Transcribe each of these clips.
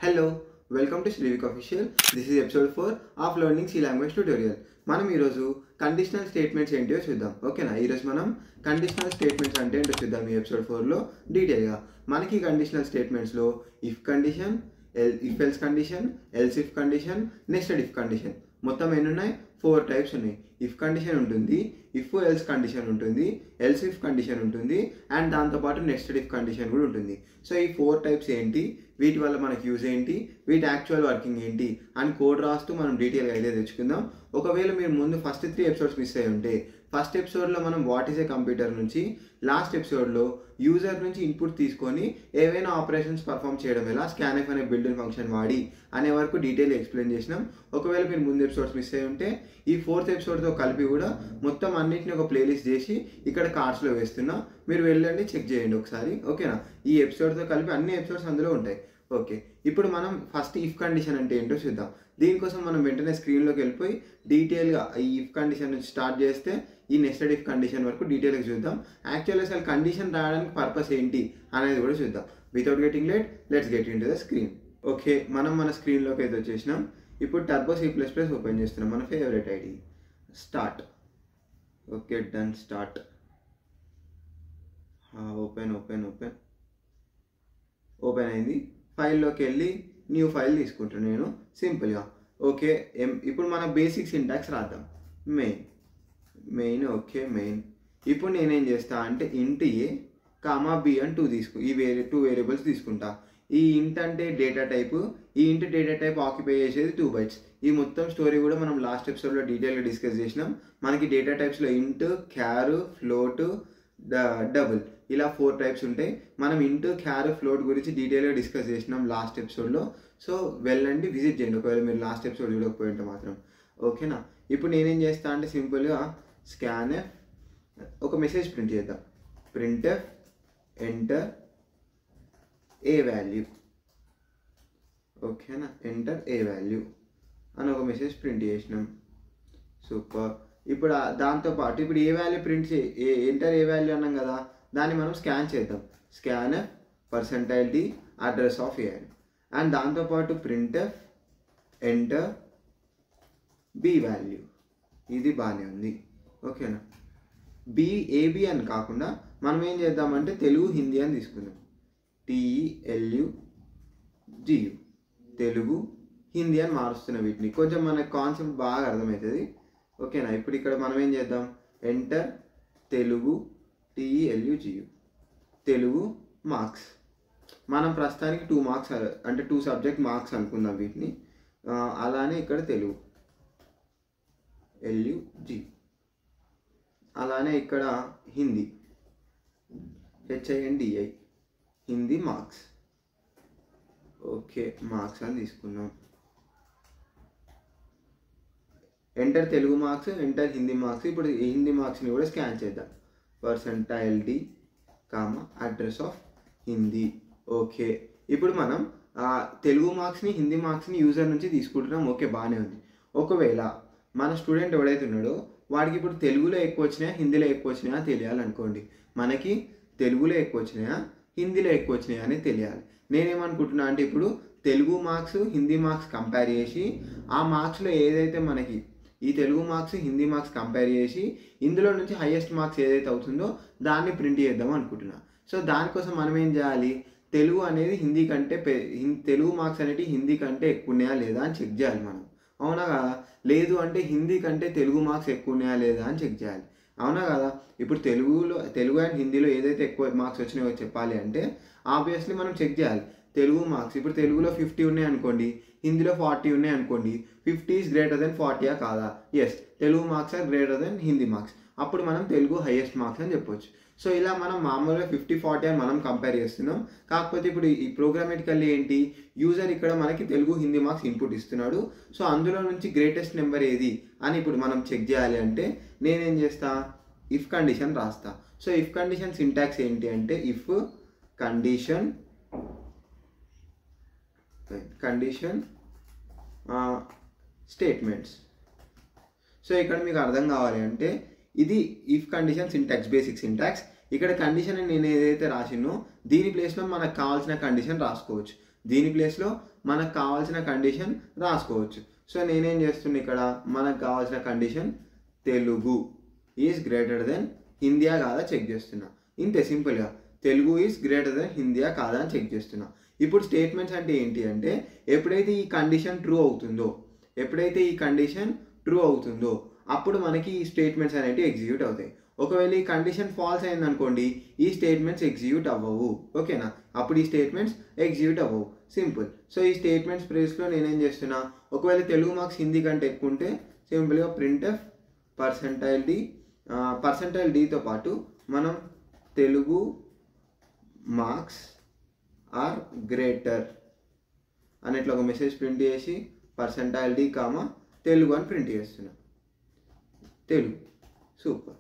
Hello, welcome to Shrivik Official. This is episode 4 of Learning C Language Tutorial. మనం ఈరోజు conditional statements ఏంటో చూద్దాం. ఓకేనా, ఈరోజు మనం కండిషనల్ స్టేట్మెంట్స్ అంటే ఏంటో చూద్దాం ఈ ఎపిసోడ్ 4లో డీటెయిల్గా. మనకి కండిషనల్ స్టేట్మెంట్స్లో if condition, if else condition, else if condition, nested if condition మొత్తం ఎన్ని ఉన్నాయి? 4 టైప్స్ ఉన్నాయి. ఇఫ్ కండిషన్ ఉంటుంది, ఇఫ్ ఎల్స్ కండిషన్ ఉంటుంది, ఎల్స్ ఇఫ్ కండిషన్ ఉంటుంది, అండ్ దాంతోపాటు నెస్టెడ్ ఇఫ్ కండిషన్ కూడా ఉంటుంది. సో ఈ 4 టైప్స్ ఏంటి, వీటి వల్ల మనకి యూజ్ ఏంటి, వీటి యాక్చువల్ వర్కింగ్ ఏంటి అని కోడ్ రాస్తూ మనం డీటెయిల్గా అయితే తెచ్చుకుందాం. ఒకవేళ మీరు ముందు ఫస్ట్ 3 ఎపిసోడ్స్ మిస్ అయ్యి ఉంటే, ఫస్ట్ ఎపిసోడ్లో మనం వాట్ ఈస్ ఏ కంప్యూటర్ నుంచి, లాస్ట్ ఎపిసోడ్లో యూజర్ నుంచి ఇన్పుట్ తీసుకొని ఏవైనా ఆపరేషన్స్ పర్ఫామ్ చేయడం ఎలా, స్కాన్ఎఫ్ అనే బిల్డ్ ఫంక్షన్ వాడి అనే వరకు డీటెయిల్ ఎక్స్ప్లెయిన్ చేసినాం. ఒకవేళ మీరు ముందు ఎపిసోడ్స్ మిస్ అయ్యి ఉంటే ఈ 4th ఎపిసోడ్తో కలిపి కూడా మొత్తం అన్నింటిని ఒక ప్లేలిస్ట్ చేసి ఇక్కడ కార్డ్స్లో వేస్తున్నా, మీరు వెళ్ళండి చెక్ చేయండి ఒకసారి. ఓకేనా, ఈ ఎపిసోడ్తో కలిపి అన్ని ఎపిసోడ్స్ అందులో ఉంటాయి. ఓకే, ఇప్పుడు మనం ఫస్ట్ ఇఫ్ కండిషన్ అంటే ఏంటో చూద్దాం. దీనికోసం మనం వెంటనే స్క్రీన్లోకి వెళ్ళిపోయి డీటెయిల్గా ఈ ఇఫ్ కండిషన్ నుంచి స్టార్ట్ చేస్తే ఈ నెస్టెడ్ ఇఫ్ కండిషన్ వరకు డీటెయిల్గా చూద్దాం. యాక్చువల్గా అసలు కండిషన్ రావడానికి పర్పస్ ఏంటి అనేది కూడా చూద్దాం. Without getting late, let's get in to the screen. Okay, మనం మన స్క్రీన్లోకి అయితే వచ్చేసినాం. ఇప్పుడు టర్బో C++ ఓపెన్ చేస్తున్నాం, మన favourite ID. Start. Okay, done. Start. Open open open open అయింది. ఫైల్లోకి వెళ్ళి న్యూ ఫైల్ తీసుకుంటాను నేను సింపుల్గా. ఓకే, ఇప్పుడు మన బేసిక్ సింటాక్స్ రాద్దాం. మెయిన్. Okay, main. ఇప్పుడు నేనేం చేస్తా అంటే ఇంట్ ఏ కామా బి అని 2 వేరియబుల్స్ తీసుకుంటా. ఈ ఇంట్ అంటే డేటా టైప్, ఈ ఇంట్ డేటా టైప్ ఆక్యుపై చేసేది 2 bytes. ఈ మొత్తం స్టోరీ కూడా మనం లాస్ట్ ఎపిసోడ్లో డీటెయిల్గా డిస్కస్ చేసినాం. మనకి డేటా టైప్స్లో ఇంట్, క్యార్, ఫ్లోట్, డబుల్ ఇలా 4 టైప్స్ ఉంటాయి. మనం ఇంట్, క్యార్, ఫ్లోట్ గురించి డీటెయిల్గా డిస్కస్ చేసినాం లాస్ట్ ఎపిసోడ్లో. సో వెళ్ళండి, విజిట్ చేయండి ఒకవేళ మీరు లాస్ట్ ఎపిసోడ్ చూడకపోయింటే మాత్రం. ఓకేనా, ఇప్పుడు నేనేం చేస్తా అంటే సింపుల్గా స్కాన్ఎఫ్ ఒక మెసేజ్ ప్రింట్ చేద్దాం. Printf enter A value. ఓకేనా, ఎంటర్ ఏ వాల్యూ అని ఒక మెసేజ్ ప్రింట్ చేసినాం. సూపర్. ఇప్పుడు దాంతోపాటు ఇప్పుడు A value print enter A value అన్నాం కదా, దాన్ని మనం స్కాన్ చేద్దాం. Scanf %d address of A and దాంతోపాటు ప్రింట్ఎఫ్ ఎంటర్ బి వాల్యూ. ఇది బాగానే ఉంది. ఓకేనా, ఏబి అని కాకుండా మనం ఏం చేద్దామంటే తెలుగు హిందీ అని తీసుకుందాం. TELUGU తెలుగు హిందీ అని మారుస్తున్న వీటిని, కొంచెం మనకు కాన్సెప్ట్ బాగా అర్థమవుతుంది. ఓకేనా, ఇప్పుడు ఇక్కడ మనం ఏం చేద్దాం, enter Telugu TELUGU Telugu marks. మనం ప్రస్తుతానికి 2 మార్క్స్ అంటే 2 సబ్జెక్ట్ మార్క్స్ అనుకుందాం వీటిని. అలానే ఇక్కడ తెలుగు LUG, అలానే ఇక్కడ Hindi HINDI Hindi marks. Okay, marks అని తీసుకున్నాం. Enter Telugu marks, enter Hindi marks. ఇప్పుడు హిందీ మార్క్స్ని కూడా స్కాన్ చేద్దాం. %d address of Hindi. Okay, ఇప్పుడు మనం తెలుగు మార్క్స్ని, హిందీ మార్క్స్ని యూజర్ నుంచి తీసుకుంటున్నాం. ఓకే, బాగానే ఉంది. ఒకవేళ మన స్టూడెంట్ ఎవడైతే ఉన్నాడో వాడికి ఇప్పుడు తెలుగులో ఎక్కువ వచ్చినాయా, హిందీలో ఎక్కువ వచ్చినాయా తెలియాలనుకోండి. మనకి తెలుగులో ఎక్కువ వచ్చినాయా, హిందీలో ఎక్కువ వచ్చినాయా అని తెలియాలి. నేనేమనుకుంటున్నా అంటే ఇప్పుడు Telugu marks, Hindi marks compare చేసి ఆ మార్క్స్లో ఏదైతే మనకి ఈ Telugu marks, Hindi marks compare చేసి ఇందులో నుంచి హైయెస్ట్ మార్క్స్ ఏదైతే అవుతుందో దాన్ని ప్రింట్ చేద్దాం అనుకుంటున్నా. సో దానికోసం మనం ఏం చేయాలి, తెలుగు అనేది హిందీ కంటే తెలుగు మార్క్స్ అనేవి హిందీ కంటే ఎక్కువ ఉన్నాయా లేదా అని చెక్ చేయాలి మనం. అవునా కదా? లేదు అంటే హిందీ కంటే తెలుగు మార్క్స్ ఎక్కువ ఉన్నాయా లేదా అని చెక్ చేయాలి. అవునా కదా? ఇప్పుడు తెలుగు అండ్ హిందీలో ఏదైతే ఎక్కువ మార్క్స్ వచ్చినాయో చెప్పాలి అంటే ఆబ్వియస్లీ మనం చెక్ చేయాలి తెలుగు మార్క్స్. ఇప్పుడు తెలుగులో 50 ఉన్నాయి అనుకోండి, హిందీలో 40 ఉన్నాయి అనుకోండి, 50 ఈజ్ గ్రేటర్ దెన్ 40 కాదా? Yes, Telugu marks are greater than Hindi marks. అప్పుడు మనం తెలుగు హైయెస్ట్ మార్క్స్ అని చెప్పొచ్చు. సో ఇలా మనం మామూలుగా 50-40 అని మనం కంపేర్ చేస్తున్నాం. కాకపోతే ఇప్పుడు ఈ ప్రోగ్రామేటికల్లీ ఏంటి, యూజర్ ఇక్కడ మనకి తెలుగు, హిందీ మార్క్స్ ఇన్పుట్ ఇస్తున్నాడు. సో అందులో నుంచి గ్రేటెస్ట్ నెంబర్ ఏది అని ఇప్పుడు మనం చెక్ చేయాలి అంటే నేనేం చేస్తా, ఇఫ్ కండిషన్ రాస్తా. సో ఇఫ్ కండిషన్ సింటాక్స్ ఏంటి అంటే ఇఫ్ కండిషన్ స్టేట్మెంట్స్. సో ఇక్కడ మీకు అర్థం కావాలి అంటే ఇది if condition syntax, basic syntax. ఇక్కడ కండిషన్ నేను ఏదైతే రాసినో దీని ప్లేస్లో మనకు కావాల్సిన కండిషన్ రాసుకోవచ్చు. దీని ప్లేస్లో మనకు కావాల్సిన కండిషన్ రాసుకోవచ్చు. సో నేనేం చేస్తున్నా ఇక్కడ మనకు కావాల్సిన condition Telugu is greater than హిందీయా కాదా చెక్ చేస్తున్నా. ఇంతే సింపుల్గా తెలుగు ఈజ్ గ్రేటర్ దెన్ హిందీయా కాదా అని చెక్ చేస్తున్నా. ఇప్పుడు స్టేట్మెంట్స్ అంటే ఏంటి అంటే ఎప్పుడైతే ఈ కండిషన్ ట్రూ అవుతుందో అప్పుడు మనకి ఈ స్టేట్మెంట్స్ అనేవి ఎగ్జిక్యూట్ అవుతాయి. ఒకవేళ ఈ కండిషన్ ఫాల్స్ అయిందనుకోండి ఈ స్టేట్మెంట్స్ ఎగ్జిక్యూట్ అవ్వవు. ఓకేనా, అప్పుడు ఈ స్టేట్మెంట్స్ ఎగ్జిక్యూట్ అవ్వవు. సింపుల్. సో ఈ స్టేట్మెంట్స్ ప్లేస్లో నేనేం చేస్తున్నా, ఒకవేళ తెలుగు మార్క్స్ హిందీ కంటే ఎక్కువ ఉంటే సింపుల్గా ప్రింట్ఎఫ్ పర్సెంటైల్ డీతో పాటు మనం తెలుగు మార్క్స్ ఆర్ గ్రేటర్ అనేట్లా ఒక మెసేజ్ ప్రింట్ చేసి పర్సెంటైల్ డి కామా తెలుగు అని ప్రింట్ చేస్తున్నాం. తెలుగు సూపర్.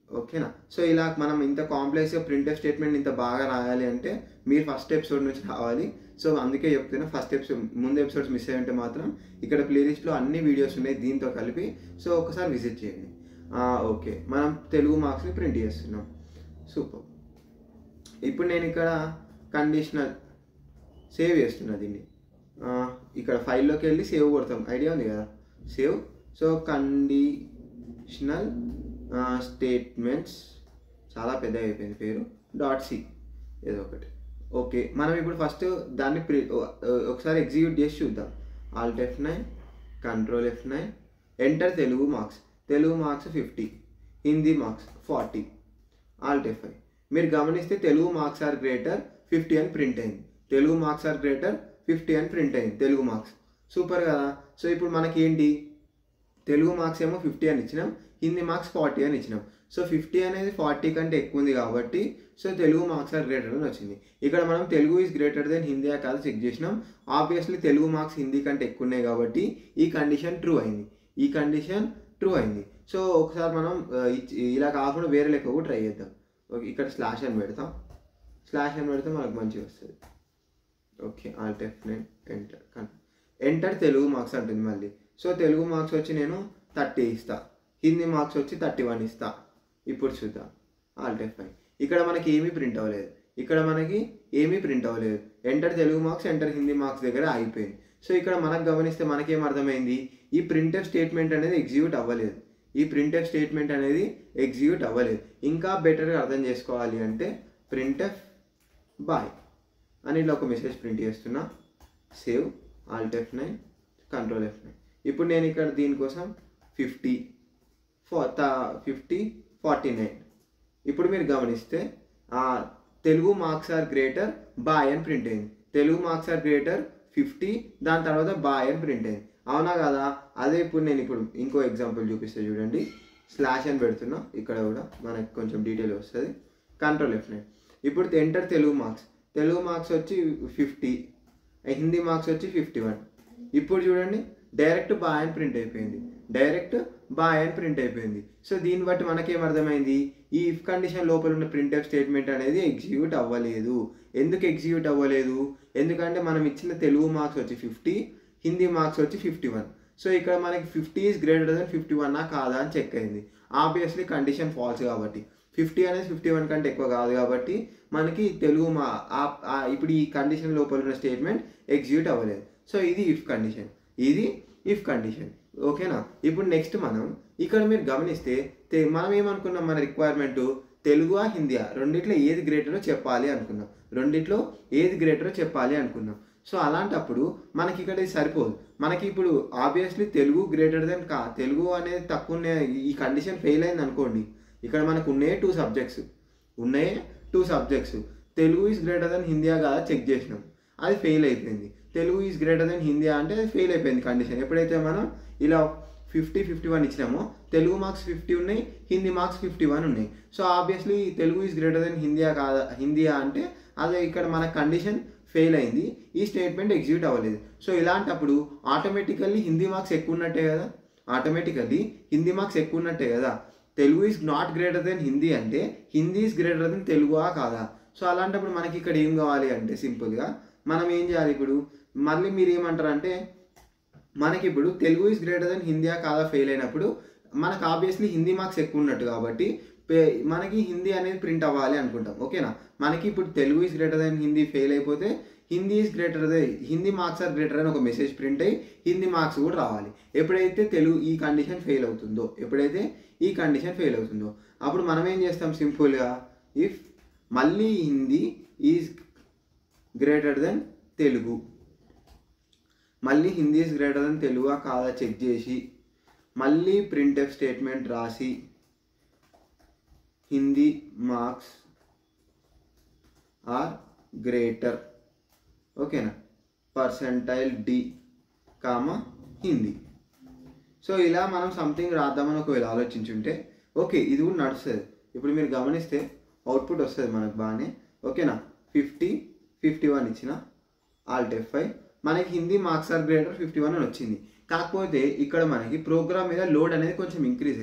ఓకేనా. సో ఇలా మనం ఇంత కాంప్లెక్స్గా ప్రింట్ఎఫ్ స్టేట్మెంట్ ఇంత బాగా రాయాలి అంటే మీరు ఫస్ట్ ఎపిసోడ్ నుంచి రావాలి. సో అందుకే చెప్తున్నా, ఫస్ట్ ఎపిసోడ్ ముందు ఎపిసోడ్స్ మిస్ అయ్యి ఉంటే మాత్రం ఇక్కడ ప్లేలిస్ట్లో అన్ని వీడియోస్ ఉన్నాయి దీంతో కలిపి. సో ఒకసారి విజిట్ చేయండి. ఓకే, మనం తెలుగు మార్క్స్ని ప్రింట్ చేస్తున్నాం. సూపర్. ఇప్పుడు నేను ఇక్కడ కండిషనల్ సేవ్ చేస్తున్నా దీన్ని. ఇక్కడ ఫైల్లోకి వెళ్ళి సేవ్ కొడతాం, ఐడియా ఉంది కదా, సేవ్. సో కండిషనల్ స్టేట్మెంట్స్ చాలా పెద్దగా అయిపోయింది పేరు, .c ఏదో ఒకటి. ఓకే, మనం ఇప్పుడు ఫస్ట్ దాన్ని ఒకసారి ఎగ్జిక్యూట్ చేసి చూద్దాం. Alt F9 Ctrl F9 enter Telugu marks 50, Hindi marks 40. Alt F5. మీరు గమనిస్తే తెలుగు మార్క్స్ ఆర్ గ్రేటర్ 50 అని ప్రింట్ అయింది. తెలుగు మార్క్స్ ఆర్ గ్రేటర్ 50 అని ప్రింట్ అయింది తెలుగు మార్క్స్. సూపర్ కదా. సో ఇప్పుడు మనకి ఏంటి, తెలుగు మార్క్స్ ఏమో 50 అని ఇచ్చినాం, హిందీ మార్క్స్ 40 అని ఇచ్చినాం. సో 50 అనేది 40 కంటే ఎక్కువ ఉంది కాబట్టి so Telugu marks are greater అని వచ్చింది. ఇక్కడ మనం Telugu is greater than Hindi కాదు చెక్ చేసినాం. ఆబ్వియస్లీ తెలుగు మార్క్స్ హిందీ కంటే ఎక్కువ ఉన్నాయి కాబట్టి ఈ కండిషన్ ట్రూ అయింది. సో ఒకసారి మనం ఇలా కాకుండా వేరే లెక్క కూడా ట్రై చేద్దాం. ఓకే, ఇక్కడ స్లాష్ అని పెడితే మనకు మంచిగా వస్తుంది. Okay, Alt F9 enter Telugu marks అంటుంది మళ్ళీ. సో తెలుగు మార్క్స్ వచ్చి నేను 30 ఇస్తా, హిందీ మార్క్స్ వచ్చి 31 ఇస్తా. ఇప్పుడు చూద్దాం Alt F5. ఇక్కడ మనకి ఏమీ ప్రింట్ అవ్వలేదు. Enter Telugu marks enter Hindi marks దగ్గర ఆగిపోయింది. సో ఇక్కడ మనకు గమనిస్తే మనకేం అర్థమైంది, ఈ ప్రింట్ఎఫ్ స్టేట్మెంట్ అనేది ఎగ్జిక్యూట్ అవ్వలేదు. ఇంకా బెటర్గా అర్థం చేసుకోవాలి అంటే ప్రింట్ఎఫ్ బాయ్ అని ఇట్లా ఒక మెసేజ్ ప్రింట్ చేస్తున్నా. Save Alt F9 Ctrl F9. ఇప్పుడు నేను ఇక్కడ దీనికోసం 50 49. ఇప్పుడు మీరు గమనిస్తే Telugu marks are greater by అని ప్రింట్ అయింది. తెలుగు మార్క్స్ ఆర్ గ్రేటర్ 50, దాని తర్వాత బాయ్ అని ప్రింట్ అయింది. అవునా కదా. అదే ఇప్పుడు నేను ఇంకో ఎగ్జాంపుల్ చూపిస్తే చూడండి. స్లాష్ అని పెడుతున్నా, ఇక్కడ కూడా మనకి కొంచెం డీటెయిల్ వస్తుంది. Ctrl F9. ఇప్పుడు ఎంటర్ తెలుగు మార్క్స్ వచ్చి 50, హిందీ మార్క్స్ వచ్చి 51. ఇప్పుడు చూడండి డైరెక్ట్ బాయ్ అని ప్రింట్ అయిపోయింది. సో దీన్ని బట్టి మనకేం అర్థమైంది, ఈ ఇఫ్ కండిషన్ లోపల ఉన్న ప్రింట్ఎఫ్ స్టేట్మెంట్ అనేది ఎగ్జిక్యూట్ అవ్వలేదు. ఎందుకు ఎగ్జిక్యూట్ అవ్వలేదు, ఎందుకంటే మనం ఇచ్చిన తెలుగు మార్క్స్ వచ్చి 50, హిందీ మార్క్స్ వచ్చి 51. సో ఇక్కడ మనకి 50 ఈజ్ గ్రేటర్ దెన్ 51 కాదా అని చెక్ అయింది. ఆబ్వియస్లీ కండిషన్ ఫాల్స్ కాబట్టి 50 అనేది 51 కంటే ఎక్కువ కాదు కాబట్టి మనకి తెలుగు ఇప్పుడు ఈ కండిషన్ లోపల ఉన్న స్టేట్మెంట్ ఎగ్జిక్యూట్ అవ్వలేదు. సో ఇది ఇఫ్ కండిషన్. ఓకేనా. ఇప్పుడు నెక్స్ట్ మనం ఇక్కడ మీరు గమనిస్తే మనం ఏమనుకున్నాం, మన రిక్వైర్మెంట్ తెలుగువా హిందీయా రెండిట్లో ఏది గ్రేటరో చెప్పాలి అనుకున్నాం. సో అలాంటప్పుడు మనకి ఇక్కడ ఇది సరిపోదు. మనకి ఇప్పుడు obviously Telugu greater than Telugu అనేది తక్కువ ఈ కండిషన్ ఫెయిల్ అయింది అనుకోండి, ఇక్కడ మనకు ఉన్నాయి 2 subjects. Telugu is greater than హిందీయా కాదా చెక్ చేసినాం, అది ఫెయిల్ అయిపోయింది. తెలుగు ఈజ్ గ్రేటర్ దెన్ హిందీయా అంటే అది ఫెయిల్ అయిపోయింది కండిషన్. ఎప్పుడైతే మనం ఇలా 50 51 ఇచ్చినామో తెలుగు మార్క్స్ 50 ఉన్నాయి, హిందీ మార్క్స్ 51 ఉన్నాయి. So obviously Telugu is greater than హిందీయా అంటే అదే ఇక్కడ మన కండిషన్ ఫెయిల్ అయింది, ఈ స్టేట్మెంట్ ఎగ్జిక్యూట్ అవ్వలేదు. సో ఇలాంటప్పుడు ఆటోమేటికల్లీ హిందీ మార్క్స్ ఎక్కువ ఉన్నట్టే కదా. Telugu is not greater than Hindi అంటే హిందీ ఈజ్ గ్రేటర్ దెన్ తెలుగువా కాదా. సో అలాంటప్పుడు మనకి ఇక్కడ ఏం కావాలి అంటే సింపుల్గా మనం ఏం చేయాలి, ఇప్పుడు మళ్ళీ మీరు ఏమంటారు అంటే మనకి ఇప్పుడు తెలుగు ఈజ్ గ్రేటర్ దెన్ హిందీయా కాదా ఫెయిల్ అయినప్పుడు మనకు ఆబ్వియస్లీ హిందీ మార్క్స్ ఎక్కువ ఉన్నట్టు కాబట్టి మనకి హిందీ అనేది ప్రింట్ అవ్వాలి అనుకుంటాం. ఓకేనా. మనకి ఇప్పుడు Telugu is greater than Hindi fail అయిపోతే హిందీ మార్క్స్ ఆర్ గ్రేటర్ అని ఒక మెసేజ్ ప్రింట్ అయ్యి హిందీ మార్క్స్ కూడా రావాలి. ఎప్పుడైతే ఈ కండిషన్ ఫెయిల్ అవుతుందో అప్పుడు మనం ఏం చేస్తాం, సింపుల్గా ఇఫ్ మళ్ళీ Hindi is greater than Telugu, మళ్ళీ Hindi is greater than Telugu కాదా చెక్ చేసి మళ్ళీ ప్రింట్ఎఫ్ స్టేట్మెంట్ రాసి హిందీ మార్క్స్ ఆర్ గ్రేటర్, ఓకేనా, percentile D comma Hindi. So ఇలా మనం సంథింగ్ రాద్దామని ఒకవేళ ఆలోచించుంటే ఓకే ఇది కూడా నడుస్తుంది. ఇప్పుడు మీరు గమనిస్తే అవుట్పుట్ వస్తుంది మనకు బాగానే, ఓకేనా. 50 51 ఇచ్చిన ఆల్ట్ F5 మనకి హిందీ మార్క్స్ ఆర్ గ్రేటర్ 51 అని వచ్చింది. కాకపోతే ఇక్కడ మనకి ప్రోగ్రామ్ మీద లోడ్ అనేది కొంచెం ఇంక్రీజ్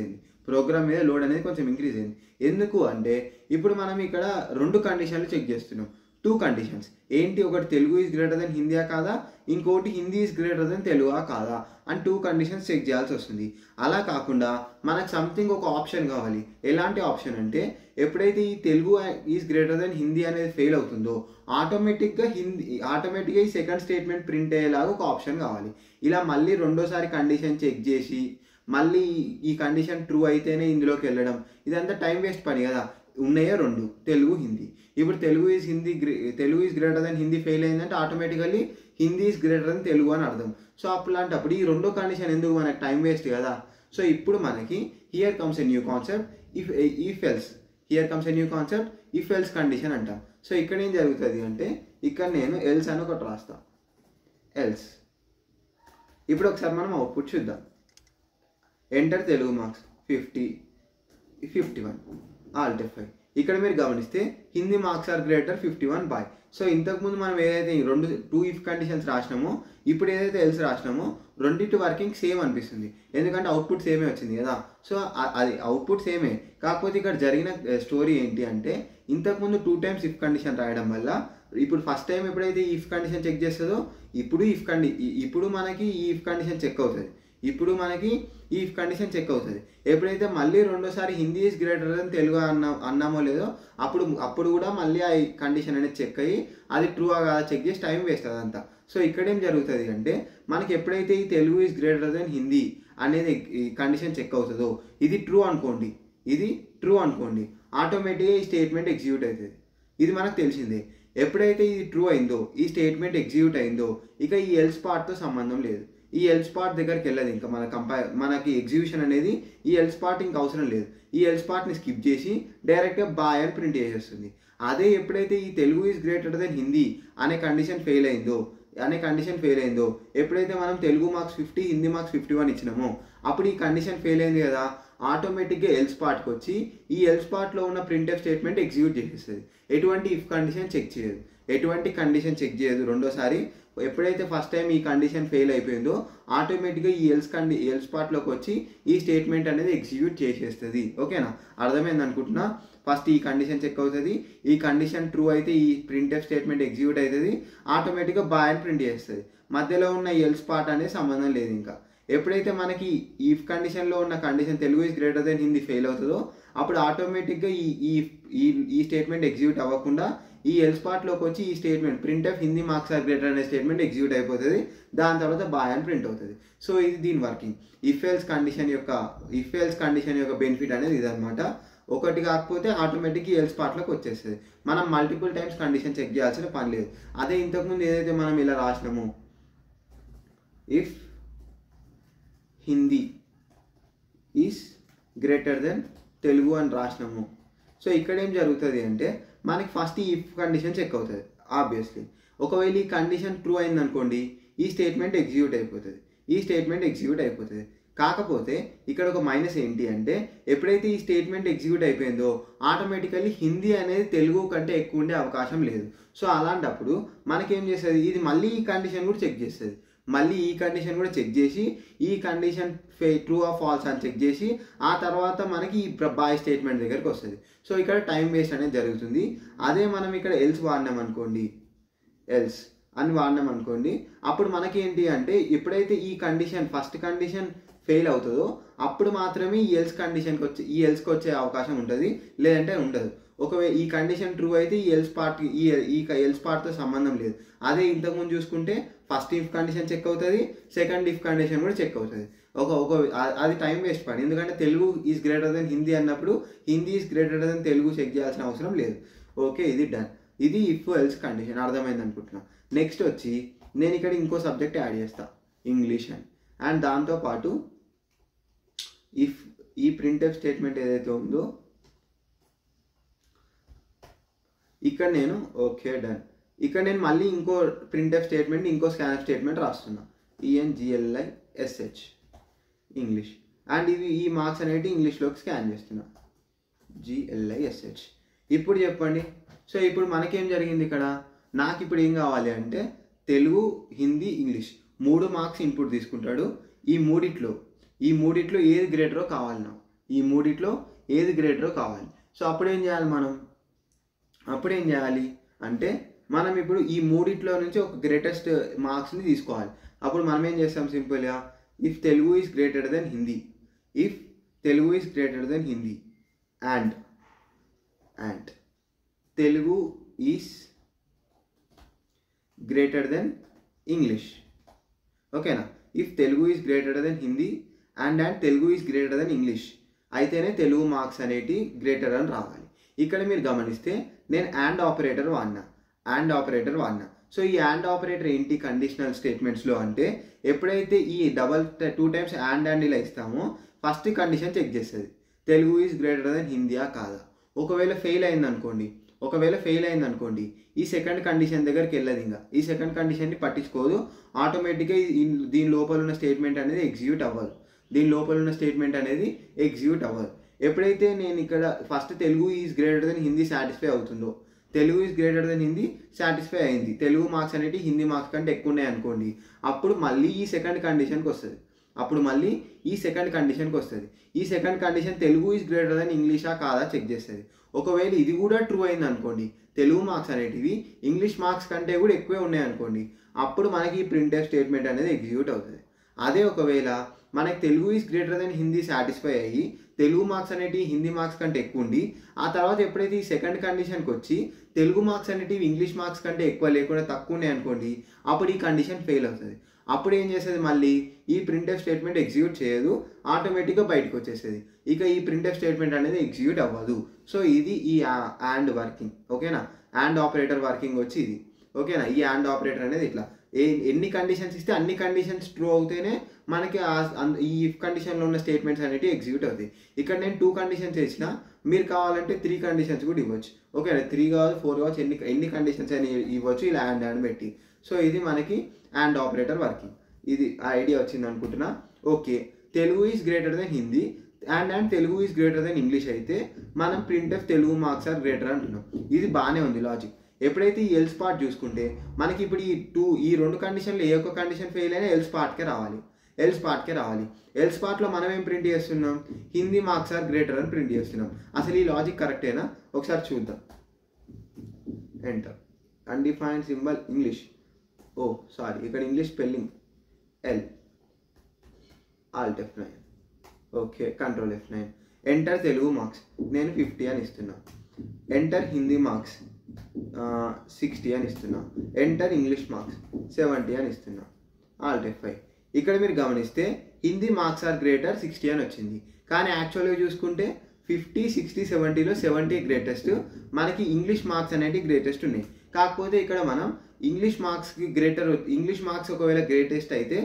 అయింది. ఎందుకు అంటే ఇప్పుడు మనం ఇక్కడ 2 కండిషన్లు చెక్ చేస్తున్నాం. 2 కండిషన్స్ ఏంటి, ఒకటి తెలుగు ఈజ్ గ్రేటర్ దెన్ హిందీయా కాదా, ఇంకోటి హిందీ ఈజ్ గ్రేటర్ దెన్ తెలుగా కాదా అని 2 కండిషన్స్ చెక్ చేయాల్సి వస్తుంది. అలా కాకుండా మనకు సంథింగ్ ఒక ఆప్షన్ కావాలి. ఎలాంటి ఆప్షన్ అంటే ఎప్పుడైతే ఈ Telugu is greater than Hindi అనేది ఫెయిల్ అవుతుందో ఆటోమేటిక్గా ఈ సెకండ్ స్టేట్మెంట్ ప్రింట్ అయ్యేలాగా ఒక ఆప్షన్ కావాలి. ఇలా మళ్ళీ రెండోసారి కండిషన్ చెక్ చేసి మళ్ళీ ఈ కండిషన్ ట్రూ అయితేనే ఇందులోకి వెళ్ళడం, ఇదంతా టైం వేస్ట్ పని కదా. ఉన్నాయో 2 తెలుగు హిందీ. ఇప్పుడు Telugu is greater than Hindi fail అయిందంటే automatically Hindi is greater than Telugu అని అర్థం. సో అలాంటప్పుడు ఈ 2 కండిషన్ ఎందుకు, మనకు టైం వేస్ట్ కదా. సో ఇప్పుడు మనకి here comes a new concept if else condition అంటాం. సో ఇక్కడ ఏం జరుగుతుంది అంటే ఇక్కడ నేను ఎల్స్ అని ఒకటి రాస్తా, ఎల్స్. ఇప్పుడు ఒకసారి మనం అవుట్పుట్ చూద్దాం. Enter Telugu marks 50 51 alt F5. ఇక్కడ మీరు గమనిస్తే Hindi marks are greater 51 by. So ఇంతకుముందు మనం ఏదైతే 2 ఇఫ్ కండిషన్స్ రాసినామో ఇప్పుడు ఏదైతే ఎల్స్ రాసినామో రెండింటి వర్కింగ్ సేమ్ అనిపిస్తుంది, ఎందుకంటే అవుట్పుట్ సేమే వచ్చింది కదా. సో అది అవుట్పుట్ సేమే, కాకపోతే ఇక్కడ జరిగిన స్టోరీ ఏంటి అంటే ఇంతకుముందు 2 times ఇఫ్ కండిషన్ రాయడం వల్ల ఇప్పుడు ఫస్ట్ టైం ఎప్పుడైతే ఈ ఇఫ్ కండిషన్ చెక్ చేస్తుందో ఇప్పుడు మనకి ఈ ఇఫ్ కండిషన్ చెక్ అవుతుంది. ఎప్పుడైతే మళ్ళీ రెండోసారి Hindi is greater than Telugu అన్నామో లేదో అప్పుడు కూడా మళ్ళీ ఆ కండిషన్ అనేది చెక్ అయ్యి అది ట్రూ కాదా చెక్ చేసి టైం వేస్ట్ అదంతా. సో ఇక్కడ ఏం జరుగుతుంది అంటే మనకి ఎప్పుడైతే ఈ Telugu is greater than Hindi అనేది కండిషన్ చెక్ అవుతుందో ఇది ట్రూ అనుకోండి ఆటోమేటిక్గా ఈ స్టేట్మెంట్ ఎగ్జిక్యూట్ అవుతుంది. ఇది మనకు తెలిసిందే. ఎప్పుడైతే ఇది ట్రూ అయిందో ఈ స్టేట్మెంట్ ఎగ్జిక్యూట్ అయిందో ఇక ఈ ఎల్స్ పార్ట్తో సంబంధం లేదు. ఈ ఎల్స్ పార్ట్ దగ్గరికి వెళ్ళదు ఇంకా మనకి ఎగ్జిక్యూషన్ అనేది ఈ ఎల్స్ పార్ట్ ఇంకా అవసరం లేదు. ఈ ఎల్స్ పార్ట్ని స్కిప్ చేసి డైరెక్ట్గా బాయ్ అని ప్రింట్ చేసేస్తుంది. అదే ఎప్పుడైతే ఈ Telugu is greater than Hindi అనే కండిషన్ ఫెయిల్ అయిందో ఎప్పుడైతే మనం తెలుగు మార్క్స్ 50 హిందీ మార్క్స్ 51 ఇచ్చినామో అప్పుడు ఈ కండిషన్ ఫెయిల్ అయింది కదా, ఆటోమేటిక్గా ఎల్స్ పార్ట్కి వచ్చి ఈ ఎల్స్ పార్ట్లో ఉన్న ప్రింట్ఎఫ్ స్టేట్మెంట్ ఎగ్జిక్యూట్ చేసేస్తుంది. ఎటువంటి ఇఫ్ కండిషన్ చెక్ చేయదు, రెండోసారి. ఎప్పుడైతే ఫస్ట్ టైం ఈ కండిషన్ ఫెయిల్ అయిపోయిందో ఆటోమేటిక్గా ఈ ఎల్స్ పార్ట్లోకి వచ్చి ఈ స్టేట్మెంట్ అనేది ఎగ్జిక్యూట్ చేసేస్తుంది. ఓకేనా, అర్థమైంది అనుకుంటున్నా. ఫస్ట్ ఈ కండిషన్ చెక్ అవుతుంది, ఈ కండిషన్ ట్రూ అయితే ఈ ప్రింట్ఎఫ్ స్టేట్మెంట్ ఎగ్జిక్యూట్ అవుతుంది, ఆటోమేటిక్గా బాయ్ అని ప్రింట్ చేస్తుంది. మధ్యలో ఉన్న ఎల్స్ పార్ట్ అనేది సంబంధం లేదు ఇంకా. ఎప్పుడైతే మనకి ఇఫ్ కండిషన్లో ఉన్న condition Telugu is greater than Hindi fail అవుతుందో అప్పుడు ఆటోమేటిక్గా ఈ స్టేట్మెంట్ ఎగ్జిక్యూట్ అవ్వకుండా ఈ ఎల్స్ పార్ట్లోకి వచ్చి ఈ statement printf Hindi marks are greater అనే స్టేట్మెంట్ ఎగ్జిక్యూట్ అయిపోతుంది. దాని తర్వాత బాయ్ అని ప్రింట్ అవుతుంది. సో ఇది దీని వర్కింగ్. ఇఫ్ ఎల్స్ కండిషన్ యొక్క బెనిఫిట్ అనేది ఇదనమాట. ఒకటి కాకపోతే ఆటోమేటిక్గా ఎల్స్ పార్ట్లోకి వచ్చేస్తుంది. మనం మల్టిపుల్ టైమ్స్ కండిషన్ చెక్ చేయాల్సిన పని లేదు. అదే ఇంతకుముందు ఏదైతే మనం ఇలా రాసినామో if Hindi is greater than Telugu అని రాసినాము. సో ఇక్కడ ఏం జరుగుతుంది అంటే మనకి ఫస్ట్ ఈ ఇఫ్ కండిషన్ చెక్ అవుతుంది ఆబ్వియస్లీ. ఒకవేళ ఈ కండిషన్ ట్రూ అయింది అనుకోండి ఈ స్టేట్మెంట్ ఎగ్జిక్యూట్ అయిపోతుంది. కాకపోతే ఇక్కడ ఒక మైనస్ ఏంటి అంటే ఎప్పుడైతే ఈ స్టేట్మెంట్ ఎగ్జిక్యూట్ అయిపోయిందో ఆటోమేటికల్లీ హిందీ అనేది తెలుగు కంటే ఎక్కువ ఉండే అవకాశం లేదు. సో అలాంటప్పుడు మనకేం చేస్తుంది, ఇది మళ్ళీ ఈ కండిషన్ కూడా చెక్ చేసి ఈ కండిషన్ ట్రూ ఆర్ ఫాల్స్ అని చెక్ చేసి ఆ తర్వాత మనకి ఈ బాయ్ స్టేట్మెంట్ దగ్గరికి వస్తుంది. సో ఇక్కడ టైం వేస్ట్ అనేది జరుగుతుంది. అదే మనం ఇక్కడ ఎల్స్ వాడినాం అనుకోండి అప్పుడు మనకి ఏంటి అంటే ఎప్పుడైతే ఈ కండిషన్ ఫస్ట్ కండిషన్ ఫెయిల్ అవుతుందో అప్పుడు మాత్రమే ఈ ఎల్స్కి వచ్చే అవకాశం ఉంటుంది, లేదంటే ఉండదు. ఒకవేళ ఈ కండిషన్ ట్రూ అయితే ఈ ఎల్స్ పార్ట్ ఈ ఎల్స్ పార్ట్తో సంబంధం లేదు. అదే ఇంతకుముందు చూసుకుంటే ఫస్ట్ ఇఫ్ కండిషన్ చెక్ అవుతుంది, సెకండ్ ఇఫ్ కండిషన్ కూడా చెక్ అవుతుంది. అది టైం వేస్ట్ పని. ఎందుకంటే Telugu is greater than Hindi అన్నప్పుడు Hindi is greater than Telugu check చేయాల్సిన అవసరం లేదు. ఓకే, ఇది డన్. ఇది ఇఫ్ ఎల్స్ కండిషన్, అర్థమైంది అనుకుంటున్నా. నెక్స్ట్ వచ్చి నేను ఇక్కడ ఇంకో సబ్జెక్ట్ యాడ్ చేస్తాను, ఇంగ్లీష్ అని. అండ్ దాంతోపాటు ఇఫ్ ఈ ప్రింట్ఎఫ్ స్టేట్మెంట్ ఏదైతే ఉందో ఇక్కడ నేను ఓకే డన్. ఇక్కడ నేను మళ్ళీ ఇంకో ప్రింట్ఎఫ్ స్టేట్మెంట్, ఇంకో స్కాన్ఎఫ్ స్టేట్మెంట్ రాస్తున్నా, ENGLISH ఇంగ్లీష్. అండ్ ఇవి ఈ మార్క్స్ అనేవి ఇంగ్లీష్లోకి స్కాన్ చేస్తున్నా, GLISH. ఇప్పుడు చెప్పండి. సో ఇప్పుడు మనకేం జరిగింది ఇక్కడ, నాకు ఇప్పుడు ఏం కావాలి అంటే Telugu, Hindi, English 3 marks input తీసుకుంటాడు. ఈ మూడిట్లో ఏది గ్రేటరో కావాలి నాకు, ఈ మూడిట్లో ఏది గ్రేటరో కావాలి. సో అప్పుడేం చేయాలి మనం, అప్పుడేం చేయాలి అంటే మనం ఇప్పుడు ఈ మూడిట్లో నుంచి ఒక గ్రేటెస్ట్ మార్క్స్ని తీసుకోవాలి. అప్పుడు మనం ఏం చేస్తాం సింపుల్గా, if Telugu is greater than Hindi, if Telugu is greater than Hindi and Telugu is greater than English. ఓకేనా, if Telugu is greater than Hindi and Telugu is greater than English అయితేనే తెలుగు మార్క్స్ అనేటి గ్రేటర్ అని రావాలి. ఇక్కడ మీరు గమనిస్తే నేను అండ్ ఆపరేటర్ వాడినా. సో ఈ అండ్ ఆపరేటర్ ఏంటి కండిషనల్ స్టేట్మెంట్స్లో అంటే, ఎప్పుడైతే ఈ 2 టైమ్స్ అండ్ ఇలా ఇస్తామో ఫస్ట్ కండిషన్ చెక్ చేస్తుంది, తెలుగు ఈజ్ గ్రేటర్ దెన్ హిందీయా కాదా. ఒకవేళ ఫెయిల్ అయిందనుకోండి ఈ సెకండ్ కండిషన్ దగ్గరికి వెళ్ళదు. ఇంకా ఈ సెకండ్ కండిషన్ని పట్టించుకోదు, ఆటోమేటిక్గా దీని లోపల ఉన్న స్టేట్మెంట్ అనేది ఎగ్జిక్యూట్ అవ్వదు. ఎప్పుడైతే నేను ఇక్కడ first Telugu is greater than Hindi satisfy అవుతుందో, Telugu is greater than Hindi satisfy అయింది, తెలుగు మార్క్స్ అనేవి హిందీ మార్క్స్ కంటే ఎక్కువ ఉన్నాయి అనుకోండి, అప్పుడు మళ్ళీ ఈ సెకండ్ కండిషన్కి వస్తుంది. ఈ second condition Telugu is greater than ఇంగ్లీషా కాదా చెక్ చేస్తుంది. ఒకవేళ ఇది కూడా ట్రూ అయింది అనుకోండి, తెలుగు మార్క్స్ అనేటివి ఇంగ్లీష్ మార్క్స్ కంటే కూడా ఎక్కువే ఉన్నాయి అనుకోండి, అప్పుడు మనకి ఈ ప్రింట్ఎఫ్ స్టేట్మెంట్ అనేది ఎగ్జిక్యూట్ అవుతుంది. అదే ఒకవేళ మనకి Telugu is greater than Hindi satisfy అయ్యి తెలుగు మార్క్స్ అనేటివి హిందీ మార్క్స్ కంటే ఎక్కువ ఉండి, ఆ తర్వాత ఎప్పుడైతే ఈ సెకండ్ కండిషన్కి వచ్చి తెలుగు మార్క్స్ అనేటివి ఇంగ్లీష్ మార్క్స్ కంటే ఎక్కువ లేకుండా తక్కువ ఉన్నాయి అనుకోండి, అప్పుడు ఈ కండిషన్ ఫెయిల్ అవుతుంది. అప్పుడు ఏం చేస్తుంది, మళ్ళీ ఈ ప్రింట్ఎఫ్ స్టేట్మెంట్ ఎగ్జిక్యూట్ చేయదు, ఆటోమేటిక్గా బయటకు వచ్చేస్తుంది. ఇక ఈ ప్రింట్ఎఫ్ స్టేట్మెంట్ అనేది ఎగ్జిక్యూట్ అవ్వదు. సో ఇది ఈ అండ్ వర్కింగ్. ఓకేనా, అండ్ ఆపరేటర్ వర్కింగ్ వచ్చి ఇది. ఓకేనా, ఈ అండ్ ఆపరేటర్ అనేది ఇట్లా ఎన్ని కండిషన్స్ ఇస్తే అన్ని కండిషన్స్ ట్రూ అవుతేనే మనకి ఈ ఇఫ్ కండిషన్లో ఉన్న స్టేట్మెంట్స్ అనేవి ఎగ్జిక్యూట్ అవుతాయి. ఇక్కడ నేను 2 కండిషన్స్ ఇచ్చిన, మీరు కావాలంటే 3 కండిషన్స్ కూడా ఇవ్వచ్చు. ఓకేనా, 3 కావచ్చు, 4 కావచ్చు, ఎన్ని కండిషన్స్ అని ఇవ్వచ్చు ఇలా అండ్ పెట్టి. సో ఇది మనకి అండ్ ఆపరేటర్ వర్కింగ్. ఇది ఐడియా వచ్చింది అనుకుంటున్నా. Okay, Telugu is greater than Hindi and Telugu is greater than English అయితే మనం printf Telugu marks are greater అంటున్నాం. ఇది బాగానే ఉంది లాజిక్. ఎప్పుడైతే ఈ ఎల్స్ పార్ట్ చూసుకుంటే మనకి ఇప్పుడు ఈ 2 కండిషన్లు ఏ ఒక్క కండిషన్ ఫెయిల్ అయినా ఎల్స్ పార్ట్కే రావాలి. ఎల్స్ పార్ట్లో మనం ఏం ప్రింట్ చేస్తున్నాం, హిందీ మార్క్స్ ఆర్ గ్రేటర్ అని ప్రింట్ చేస్తున్నాం. అసలు ఈ లాజిక్ కరెక్టేనా ఒకసారి చూద్దాం. ఎంటర్, అన్డిఫైన్డ్ సింబల్ ఇంగ్లీష్, ఇక్కడ English spelling L, Alt F9, okay, Control F9. Enter Telugu marks నేను 50 అని ఇస్తున్నా. ఎంటర్ హిందీ మార్క్స్ 60 అని ఇస్తున్నా. ఎంటర్ ఇంగ్లీష్ మార్క్స్ 70 అని ఇస్తున్నా. Alt F5. ఇక్కడ మీరు గమనిస్తే హిందీ మార్క్స్ ఆర్ గ్రేటర్ 60 అని వచ్చింది, కానీ యాక్చువల్గా చూసుకుంటే 50, 60, 70లో 70 గ్రేటెస్ట్, మనకి ఇంగ్లీష్ మార్క్స్ అనేవి గ్రేటెస్ట్ ఉన్నాయి. కాకపోతే ఇక్కడ మనం ఇంగ్లీష్ మార్క్స్ ఒకవేళ గ్రేటెస్ట్ అయితే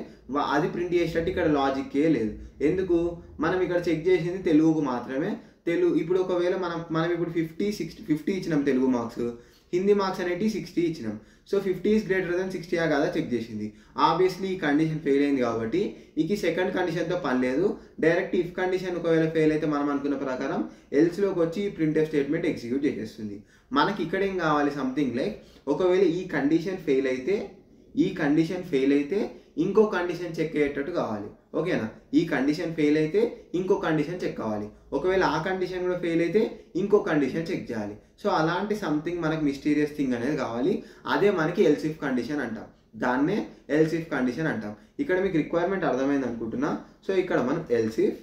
అది ప్రింట్ చేసేటట్టు ఇక్కడ లాజిక్కే లేదు. ఎందుకు, మనం ఇక్కడ చెక్ చేసింది తెలుగుకు మాత్రమే. ఇప్పుడు ఒకవేళ మనం ఇప్పుడు 50 ఇచ్చినాం తెలుగు మార్క్స్, హిందీ మార్క్స్ అనేవి 60 ఇచ్చినాం. సో 50 ఈజ్ గ్రేటర్ దెన్ 60 కదా చెక్ చేసింది. ఆబ్వియస్లీ ఈ కండిషన్ ఫెయిల్ అయింది కాబట్టి ఈ సెకండ్ కండిషన్తో పని లేదు. డైరెక్ట్ ఇఫ్ కండిషన్ ఒకవేళ ఫెయిల్ అయితే మనం అనుకున్న ప్రకారం ఎల్స్లోకి వచ్చి ప్రింట్ఎఫ్ స్టేట్మెంట్ ఎగ్జిక్యూట్ చేసేస్తుంది. మనకి ఇక్కడ ఏం కావాలి, సంథింగ్ లైక్ ఒకవేళ ఈ కండిషన్ ఫెయిల్ అయితే ఇంకో కండిషన్ చెక్ అయ్యేటట్టు కావాలి. ఓకేనా, ఈ కండిషన్ ఫెయిల్ అయితే ఇంకో కండిషన్ చెక్ కావాలి. ఒకవేళ ఆ కండిషన్ కూడా ఫెయిల్ అయితే ఇంకో కండిషన్ చెక్ చేయాలి. సో అలాంటి సంథింగ్ మనకి మిస్టీరియస్ థింగ్ అనేది కావాలి. అదే మనకి ఎల్స్ ఇఫ్ కండిషన్ అంటాం. దాన్నే ఎల్స్ ఇఫ్ కండిషన్ అంటాం. ఇక్కడ మీకు రిక్వైర్మెంట్ అర్థమైంది అనుకుంటున్నా. సో ఇక్కడ మనం ఎల్స్ ఇఫ్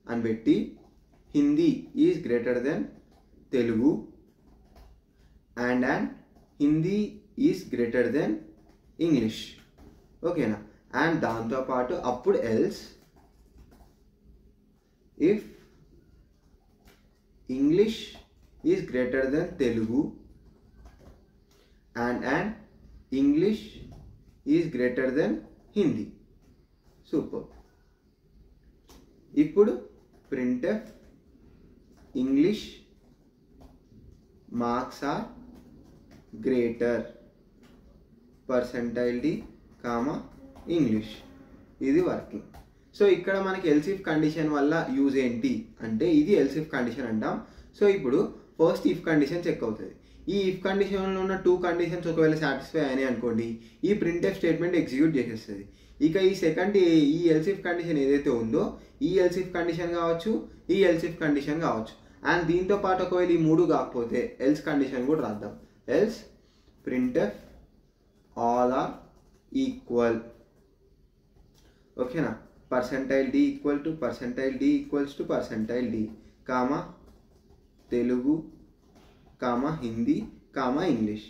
అని పెట్టి Hindi is greater than Telugu and Hindi is greater than English. ఓకేనా? అండ్ దాంతోపాటు అప్పుడు else if English is greater than Telugu and English is greater than Hindi. Super. ఇప్పుడు printf English marks are greater percentile d comma English. ఇది working. So ఇక్కడ మనకి elif condition వల్ల use ఏంటి అంటే ఇది ఎల్సిఫ్ కండిషన్ అంటాం. సో ఇప్పుడు ఫస్ట్ ఇఫ్ కండిషన్ చెక్ అవుతుంది. ఈ ఇఫ్ కండిషన్లో ఉన్న 2 కండిషన్స్ ఒకవేళ సాటిస్ఫై అయినాయి అనుకోండి, ఈ ప్రింట్ఎఫ్ స్టేట్మెంట్ ఎగ్జిక్యూట్ చేసేస్తుంది. ఇక ఈ సెకండ్ ఈ ఎల్సిఫ్ కండిషన్ ఏదైతే ఉందో ఈ ఎల్సిఫ్ కండిషన్ కావచ్చు, ఈ ఎల్సిఫ్ కండిషన్ కావచ్చు. అండ్ దీంతో పాటు ఒకవేళ ఈ 3 కాకపోతే ఎల్స్ కండిషన్ కూడా రాద్దాం. Else printf all are equal. ఓకేనా? Percentile D equal to percentile D equals to percentile D comma Telugu comma Hindi comma English.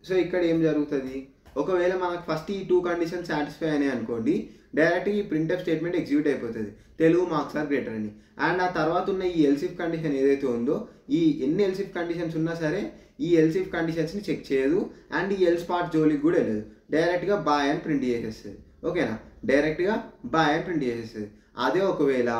So ఇక్కడ ఏం జరుగుతుంది, ఒకవేళ మనకు ఫస్ట్ ఈ 2 కండిషన్స్ సాటిస్ఫై అయినాయి అనుకోండి, డైరెక్ట్గా ఈ ప్రింట్ఎఫ్ స్టేట్మెంట్ ఎగ్జిక్యూట్ అయిపోతుంది, తెలుగు మార్క్స్ ఆర్ గ్రేటర్ అని. అండ్ ఆ తర్వాత ఉన్న ఈ ఎల్సిఫ్ కండిషన్ ఏదైతే ఉందో, ఈ ఎన్ని ఎల్సిఫ్ కండిషన్స్ ఉన్నా సరే ఈ ఎల్సిఫ్ కండిషన్స్ని చెక్ చేయదు అండ్ ఈ ఎల్స్ పార్ట్ జోలికి కూడా వెళ్ళదు, డైరెక్ట్గా బాయ్ అని ప్రింట్ చేసేస్తుంది. ఓకేనా? డైరెక్ట్గా బాయ్ అని ప్రింట్ చేసేస్తుంది. అదే ఒకవేళ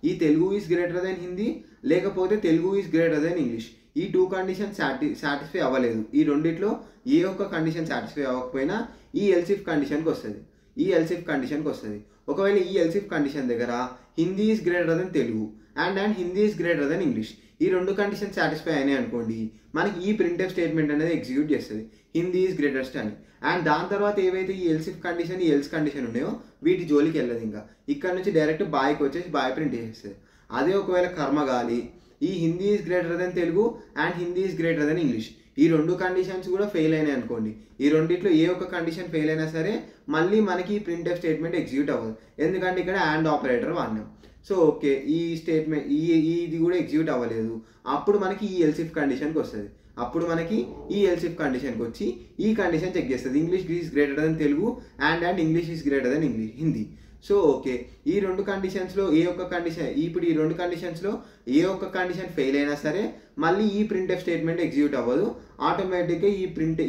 ఈ Telugu is greater than Hindi లేకపోతే Telugu is greater than English, ఈ 2 కండిషన్స్ సాటిస్ఫై అవ్వలేదు, ఈ రెండిట్లో ఏ ఒక్క కండిషన్ సాటిస్ఫై అవ్వకపోయినా ఈ ఎల్సిఫ్ కండిషన్కి వస్తుంది, ఈ ఎల్సిఫ్ కండిషన్కి వస్తుంది. ఒకవేళ ఈ ఎల్సిఫ్ కండిషన్ దగ్గర Hindi is greater than Telugu and Hindi is greater than English, ఈ 2 కండిషన్స్ సాటిస్ఫై అయినాయి అనుకోండి, మనకి ఈ ప్రింట్ఎఫ్ స్టేట్మెంట్ అనేది ఎగ్జిక్యూట్ చేస్తుంది, హిందీ ఈజ్ గ్రేటెస్ట్ అని. అండ్ దాని తర్వాత ఏవైతే ఈ ఎల్సిఫ్ కండిషన్ ఈ ఎల్స్ కండిషన్ ఉన్నాయో వీటి జోలికి వెళ్ళదు, ఇంకా ఇక్కడ నుంచి డైరెక్ట్ బాయ్కి వచ్చేసి బాయ్ ప్రింట్ చేసేస్తుంది. అదే ఒకవేళ కర్మగాలి ఈ Hindi is greater than Telugu and Hindi is greater than English, ఈ 2 కండిషన్స్ కూడా ఫెయిల్ అయినాయి అనుకోండి, ఈ రెండిట్లో ఏ ఒక్క కండిషన్ ఫెయిల్ అయినా సరే మళ్ళీ మనకి ఈ ప్రింట్ఎఫ్ స్టేట్మెంట్ ఎగ్జిక్యూట్ అవ్వదు, ఎందుకంటే ఇక్కడ అండ్ ఆపరేటర్ వాడినాం. సో ఓకే, ఈ స్టేట్మెంట్ ఇది కూడా ఎగ్జిక్యూట్ అవ్వలేదు, అప్పుడు మనకి ఈ ఎల్సిఫ్ కండిషన్కి వస్తుంది. అప్పుడు మనకి ఈ ఎల్సిఫ్ కండిషన్కి వచ్చి ఈ కండిషన్ చెక్ చేస్తుంది, English is greater than Telugu and English is greater than Hindi. So okay, ఈ 2 కండిషన్స్లో ఏ ఒక్క కండిషన్, ఇప్పుడు ఈ 2 కండిషన్స్లో ఏ ఒక్క కండిషన్ ఫెయిల్ అయినా సరే మళ్ళీ ఈ ప్రింట్ఎఫ్ స్టేట్మెంట్ ఎగ్జిక్యూట్ అవ్వదు, ఆటోమేటిక్గా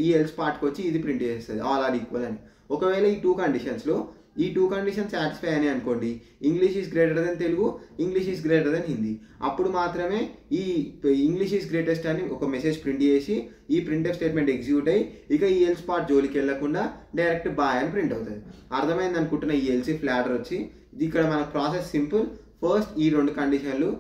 ఈ ఎల్స్ పార్ట్కి వచ్చి ఇది ప్రింట్ చేస్తుంది ఆల్ ఆర్ ఈక్వల్ అని. ఒకవేళ ఈ 2 కండిషన్స్లో ఈ 2 కండిషన్స్ సాటిస్ఫై అయినాయి అనుకోండి, English is greater than Telugu, English is greater than Hindi, అప్పుడు మాత్రమే ఈ ఇంగ్లీష్ ఈజ్ గ్రేటెస్ట్ అని ఒక మెసేజ్ ప్రింట్ చేసి ఈ ప్రింట్ఎఫ్ స్టేట్మెంట్ ఎగ్జిక్యూట్ అయ్యి ఇక ఈ ఎల్స్ పార్ట్ జోలికి వెళ్లకుండా డైరెక్ట్ బాయ్ అని ప్రింట్ అవుతుంది. అర్థమైంది అనుకుంటున్న ఈ ఎల్సిఫ్ లాడర్ వచ్చి ఇది. ఇక్కడ మన ప్రాసెస్ సింపుల్, ఫస్ట్ ఈ 2 కండిషన్లు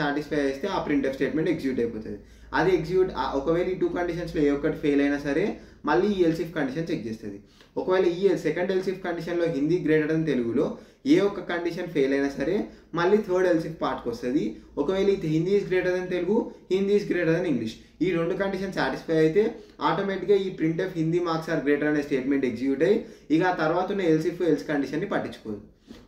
సాటిస్ఫై చేస్తే ఆ ప్రింట్ఎఫ్ స్టేట్మెంట్ ఎగ్జిక్యూట్ అయిపోతుంది. అది ఎగ్జిక్యూట్ ఒకవేళ ఈ 2 కండిషన్స్లో ఏ ఒక్కటి ఫెయిల్ అయినా సరే మళ్ళీ ఈ ఎల్సిఫ్ కండిషన్ చెక్ చేస్తుంది. ఒకవేళ ఈ సెకండ్ ఎల్సిఫ్ కండిషన్లో హిందీ గ్రేటర్ దెన్ తెలుగులో ఏ ఒక్క కండిషన్ ఫెయిల్ అయినా సరే మళ్ళీ థర్డ్ ఎల్సిఫ్ పార్ట్కి వస్తుంది. ఒకవేళ ఇది Hindi is greater than Telugu, Hindi is greater than English, ఈ 2 కండిషన్ సాటిస్ఫై అయితే ఆటోమేటిక్గా ఈ printf Hindi marks are greater అనే స్టేట్మెంట్ ఎగ్జిక్యూట్ అయ్యి ఇక ఆ తర్వాత ఉన్న ఎల్సిఫ్ ఎల్స్ కండిషన్ని పట్టించుకోదు.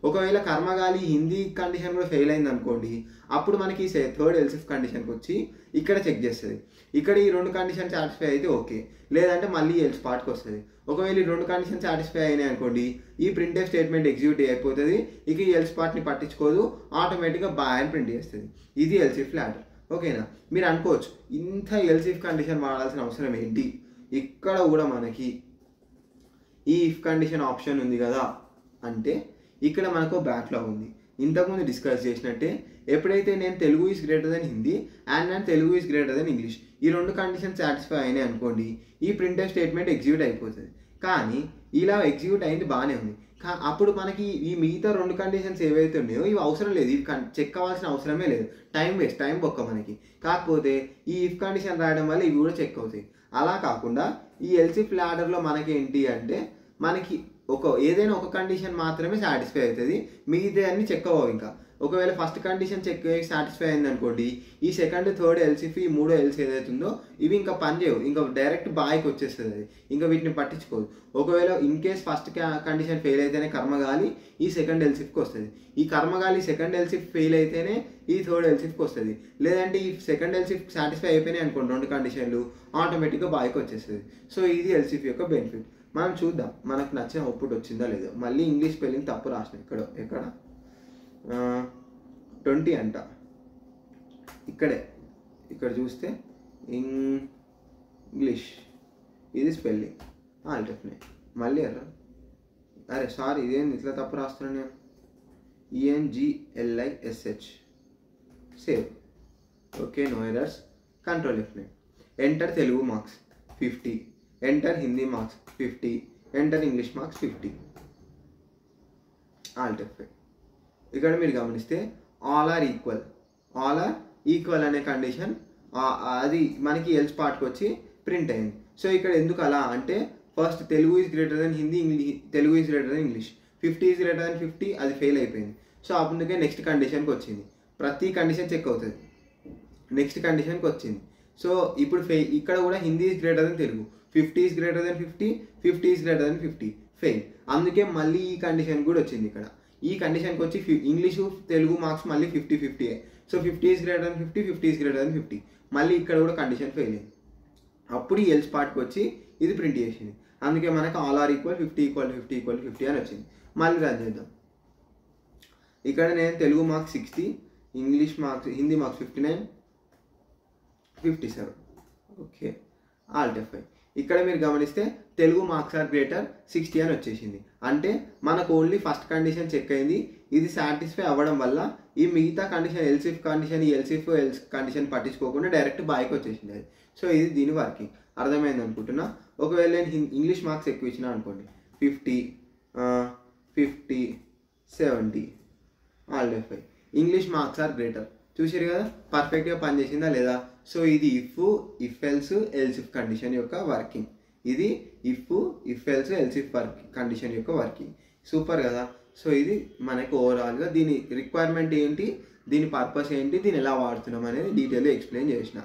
ఒకవేళ కర్మగాలి హిందీ కండిషన్ కూడా ఫెయిల్ అయింది అనుకోండి, అప్పుడు మనకి థర్డ్ ఎల్సిఫ్ కండిషన్కి వచ్చి ఇక్కడ చెక్ చేస్తుంది. ఇక్కడ ఈ 2 కండిషన్ సాటిస్ఫై అయితే ఓకే, లేదంటే మళ్ళీ ఎల్స్ పార్ట్కి వస్తుంది. ఒకవేళ ఈ 2 కండిషన్ సాటిస్ఫై అయినాయి అనుకోండి, ఈ ప్రింట్ఎఫ్ స్టేట్మెంట్ ఎగ్జిక్యూట్ అయిపోతుంది, ఇక ఈ ఎల్స్ పార్ట్ని పట్టించుకోదు, ఆటోమేటిక్గా బాయ్ అని ప్రింట్ చేస్తుంది. ఇది ఎల్సిఫ్ లాడర్. ఓకేనా? మీరు అనుకోవచ్చు ఇంత ఎల్సిఫ్ కండిషన్ వాడాల్సిన అవసరం ఏంటి, ఇక్కడ కూడా మనకి ఈ ఇఫ్ కండిషన్ ఆప్షన్ ఉంది కదా అంటే ఇక్కడ మనకు బ్యాక్లాగ్ ఉంది. ఇంతకుముందు డిస్కస్ చేసినట్టే ఎప్పుడైతే నేను Telugu is greater than Hindi and Telugu is greater than English ఈ 2 కండిషన్స్ సాటిస్ఫై అయినాయి అనుకోండి, ఈ ప్రింట్ఎఫ్ స్టేట్మెంట్ ఎగ్జిక్యూట్ అయిపోతుంది. కానీ ఇలా ఎగ్జిక్యూట్ అయింది బాగానే ఉంది, అప్పుడు మనకి ఈ మిగతా 2 కండిషన్స్ ఏవైతే ఉన్నాయో ఇవి అవసరం లేదు, ఇవి చెక్ అవ్వాల్సిన అవసరమే లేదు, టైం వేస్ట్, టైం బొక్క మనకి. కాకపోతే ఈ ఇఫ్ కండిషన్ రాయడం వల్ల ఇవి కూడా చెక్ అవుతాయి. అలా కాకుండా ఈ ఎల్సిఫ్ లాడర్లో మనకి ఏంటి అంటే మనకి ఏదైనా ఒక కండిషన్ మాత్రమే సాటిస్ఫై అవుతుంది, మిగతా అన్ని చెక్ అవ్వవు. ఇంకా ఒకవేళ ఫస్ట్ కండిషన్ చెక్ సాటిస్ఫై అయింది అనుకోండి, ఈ సెకండ్ థర్డ్ ఎల్సిఫ్ ఈ మూడో ఎల్స్ ఏదైతే ఉందో ఇవి ఇంకా పని చేయవు, ఇంకా డైరెక్ట్ బాయ్కి వచ్చేస్తుంది అది, ఇంకా వీటిని పట్టించుకోదు. ఒకవేళ in case first condition fail అయితేనే కర్మగాలి ఈ సెకండ్ ఎల్సిఫ్కి వస్తుంది, ఈ కర్మగాలి సెకండ్ ఎల్సిఫ్ ఫెయిల్ అయితేనే ఈ థర్డ్ ఎల్సిఫ్కి వస్తుంది. లేదంటే ఈ సెకండ్ ఎల్సిఫ్ సాటిస్ఫై అయిపోయినాయి అనుకోండి రెండు కండిషన్లు, ఆటోమేటిక్గా బాయ్కి వచ్చేస్తుంది. సో ఇది ఎల్సిఫ్ యొక్క బెనిఫిట్. మనం చూద్దాం మనకు నచ్చిన అవుట్పుట్ వచ్చిందా లేదో. మళ్ళీ ఇంగ్లీష్ స్పెల్లింగ్ తప్పు రాసిన ఎక్కడ 20 అంట, ఇక్కడ చూస్తే ఇంగ్లీష్ ఇది స్పెల్లింగ్ ఆల్టర్నేట్. మళ్ళీ అరే సారీ ఇదేంది ఇట్లా తప్పు రాస్తున్నాను నేను, ENGLISH save. Okay no errors. Control F9. Enter Telugu marks 50, enter Hindi marks 50, enter English marks 50. Alt F5. ఇక్కడ మీరు గమనిస్తే ఆల్ ఆర్ ఈక్వల్ అనే కండిషన్ అది మనకి ఎల్స్ పార్ట్కి వచ్చి ప్రింట్ అయింది. సో ఇక్కడ ఎందుకు అలా అంటే first Telugu is greater than Hindi, Telugu is greater than English, 50 is greater then 50 అది ఫెయిల్ అయిపోయింది. సో అందుకే నెక్స్ట్ కండిషన్కి వచ్చింది. ప్రతి కండిషన్ చెక్ అవుతుంది, నెక్స్ట్ కండిషన్కి వచ్చింది. సో ఇప్పుడు ఇక్కడ కూడా Hindi is greater than Telugu, 50 is greater then 50, 50 is greater then 50 fail. అందుకే మళ్ళీ ఈ కండిషన్ కూడా వచ్చింది. ఇక్కడ ఈ కండిషన్కి వచ్చి ఇంగ్లీషు తెలుగు మార్క్స్ మళ్ళీ 50-50. So 50 is greater then 50, 50 is greater then 50. మళ్ళీ ఇక్కడ కూడా కండిషన్ ఫెయిల్ అయింది. అప్పుడు ఈ ఎల్స్ పార్ట్కి వచ్చి ఇది ప్రింట్ చేసింది. అందుకే మనకు all are equal 50 equal 50 equal 50 అని వచ్చింది. మళ్ళీ రన్ చేద్దాం. ఇక్కడ నేను Telugu marks 60, English marks Hindi marks 59, 57. Okay alt F5. ఇక్కడ మీరు గమనిస్తే తెలుగు మార్క్స్ ఆర్ గ్రేటర్ 60 అని వచ్చేసింది. అంటే మనకు ఓన్లీ ఫస్ట్ కండిషన్ చెక్ అయింది, ఇది సాటిస్ఫై అవ్వడం వల్ల ఈ మిగతా కండిషన్ ఎల్సిఫ్ కండిషన్ ఈ ఎల్సిఫ్ కండిషన్ పట్టించుకోకుండా డైరెక్ట్ బాయ్కి వచ్చేసింది అది. సో ఇది దీని వర్కింగ్ అర్థమైంది అనుకుంటున్నా. ఒకవేళ నేను ఇంగ్లీష్ మార్క్స్ ఎక్కువ ఇచ్చిన అనుకోండి 50, 50, 70 alt F5. English marks are greater చూసారు కదా పర్ఫెక్ట్గా పనిచేసిందా లేదా. సో ఇది ఇఫ్ ఎల్స్ ఎల్సిఫ్ కండిషన్ యొక్క వర్కింగ్, ఇది ఇఫ్ ఎల్స్ ఎల్సిఫ్ కండిషన్ యొక్క వర్కింగ్. సూపర్ కదా. సో ఇది మనకు ఓవరాల్గా దీని రిక్వైర్మెంట్ ఏంటి, దీని పర్పస్ ఏంటి, దీన్ని ఎలా వాడుతున్నాం అనేది డీటెయిల్గా ఎక్స్ప్లెయిన్ చేసిన,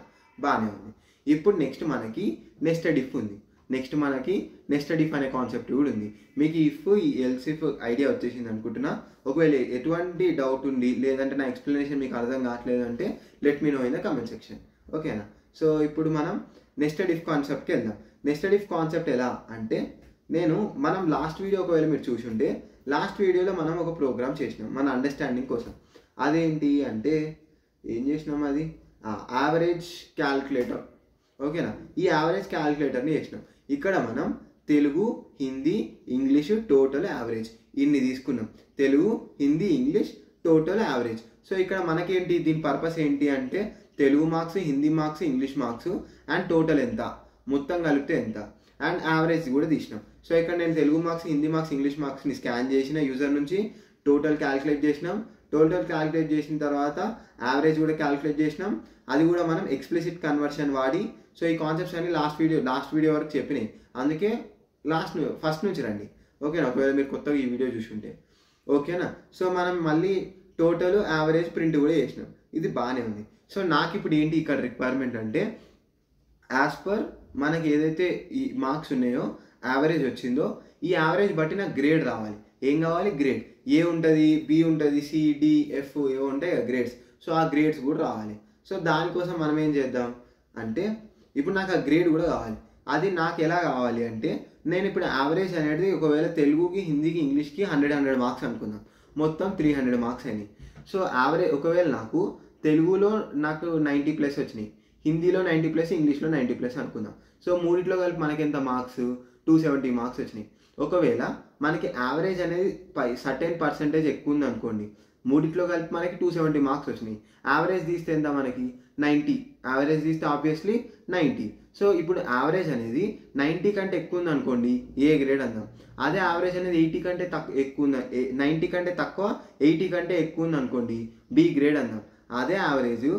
బాగానే ఉంది. ఇప్పుడు నెక్స్ట్ మనకి నెస్టెడ్ ఇఫ్ ఉంది. నెక్స్ట్ మనకి నెస్టెడ్ ఇఫ్ అనే కాన్సెప్ట్ కూడా ఉంది. మీకు ఈ ఎల్సిఫ్ ఐడియా వచ్చేసింది అనుకుంటున్నా. ఒకవేళ ఎటువంటి డౌట్ ఉంది లేదంటే నా ఎక్స్ప్లెనేషన్ మీకు అర్థం కావట్లేదు అంటే let me know in the comment section. ఓకేనా. సో ఇప్పుడు మనం నెస్టెడ్ ఇఫ్ కాన్సెప్ట్కి వెళ్దాం. నెస్టెడ్ ఇఫ్ కాన్సెప్ట్ ఎలా అంటే మనం లాస్ట్ వీడియో ఒకవేళ మీరు చూసుంటే లాస్ట్ వీడియోలో మనం ఒక ప్రోగ్రామ్ చేసినాం మన అండర్స్టాండింగ్ కోసం. అదేంటి అంటే ఏం చేసినాం, అది యావరేజ్ క్యాల్కులేటర్. ఓకేనా. ఈ యావరేజ్ క్యాల్కులేటర్ని చేసినాం. ఇక్కడ మనం Telugu Hindi English total average ఇన్ని తీసుకున్నాం, Telugu Hindi English total average. So ఇక్కడ మనకేంటి దీని పర్పస్ ఏంటి అంటే Telugu marks Hindi marks English marks and total ఎంత మొత్తం కలిపితే ఎంత అండ్ యావరేజ్ కూడా తీసినాం. సో ఇక్కడ నేను Telugu marks Hindi marks English మార్క్స్ని స్కాన్ చేసిన యూజర్ నుంచి టోటల్ క్యాల్కులేట్ చేసినాం. టోటల్ క్యాల్కులేట్ చేసిన తర్వాత యావరేజ్ కూడా క్యాల్కులేట్ చేసినాం. అది కూడా మనం ఎక్స్ప్లిసిట్ కన్వర్షన్ వాడి. సో ఈ కాన్సెప్ట్స్ అన్ని లాస్ట్ వీడియో వరకు చెప్పినాయి, అందుకే ఫస్ట్ నుంచి రండి. ఓకేనా. ఒకవేళ మీరు కొత్తగా ఈ వీడియో చూసుంటే ఓకేనా. సో మనం మళ్ళీ టోటల్ యావరేజ్ ప్రింట్ కూడా చేసినాం, ఇది బాగానే ఉంది. సో నాకు ఇప్పుడు ఏంటి ఇక్కడ రిక్వైర్మెంట్ అంటే యాజ్ పర్ మనకి ఏదైతే ఈ మార్క్స్ ఉన్నాయో యావరేజ్ వచ్చిందో ఈ యావరేజ్ బట్టి నాకు గ్రేడ్ రావాలి. ఏం కావాలి, గ్రేడ్. ఏ ఉంటుంది, బి ఉంటుంది, CDF ఏవో ఉంటాయి కదా గ్రేడ్స్. సో ఆ గ్రేడ్స్ కూడా రావాలి. సో దానికోసం మనం ఏం చేద్దాం అంటే ఇప్పుడు నాకు ఆ గ్రేడ్ కూడా కావాలి. అది నాకు ఎలా కావాలి అంటే నేను ఇప్పుడు యావరేజ్ అనేది ఒకవేళ తెలుగుకి హిందీకి ఇంగ్లీష్కి 100 మార్క్స్ అనుకుందాం, మొత్తం 300 మార్క్స్ అయినాయి. సో యావరేజ్ ఒకవేళ నాకు తెలుగులో నాకు 90+ వచ్చినాయి, హిందీలో 90+, ఇంగ్లీష్లో 90+ అనుకుందాం. సో మూడిట్లో కలిపి మనకి ఎంత మార్క్స్ 270 మార్క్స్ వచ్చినాయి. ఒకవేళ మనకి యావరేజ్ అనేది సర్టెన్ పర్సెంటేజ్ ఎక్కువ ఉంది అనుకోండి, మూడిట్లో కలిపి మనకి 270 మార్క్స్ వచ్చినాయి. యావరేజ్ తీస్తే ఎంత మనకి 90, యావరేజ్ తీస్తే ఆబ్వియస్లీ 90. సో ఇప్పుడు యావరేజ్ అనేది 90 కంటే ఎక్కువ ఉంది అనుకోండి ఏ గ్రేడ్ అందాం. అదే యావరేజ్ అనేది 80 కంటే ఎక్కువ ఉంది, 90 కంటే తక్కువ 80 కంటే ఎక్కువ ఉంది అనుకోండి బి గ్రేడ్ అందాం. అదే యావరేజ్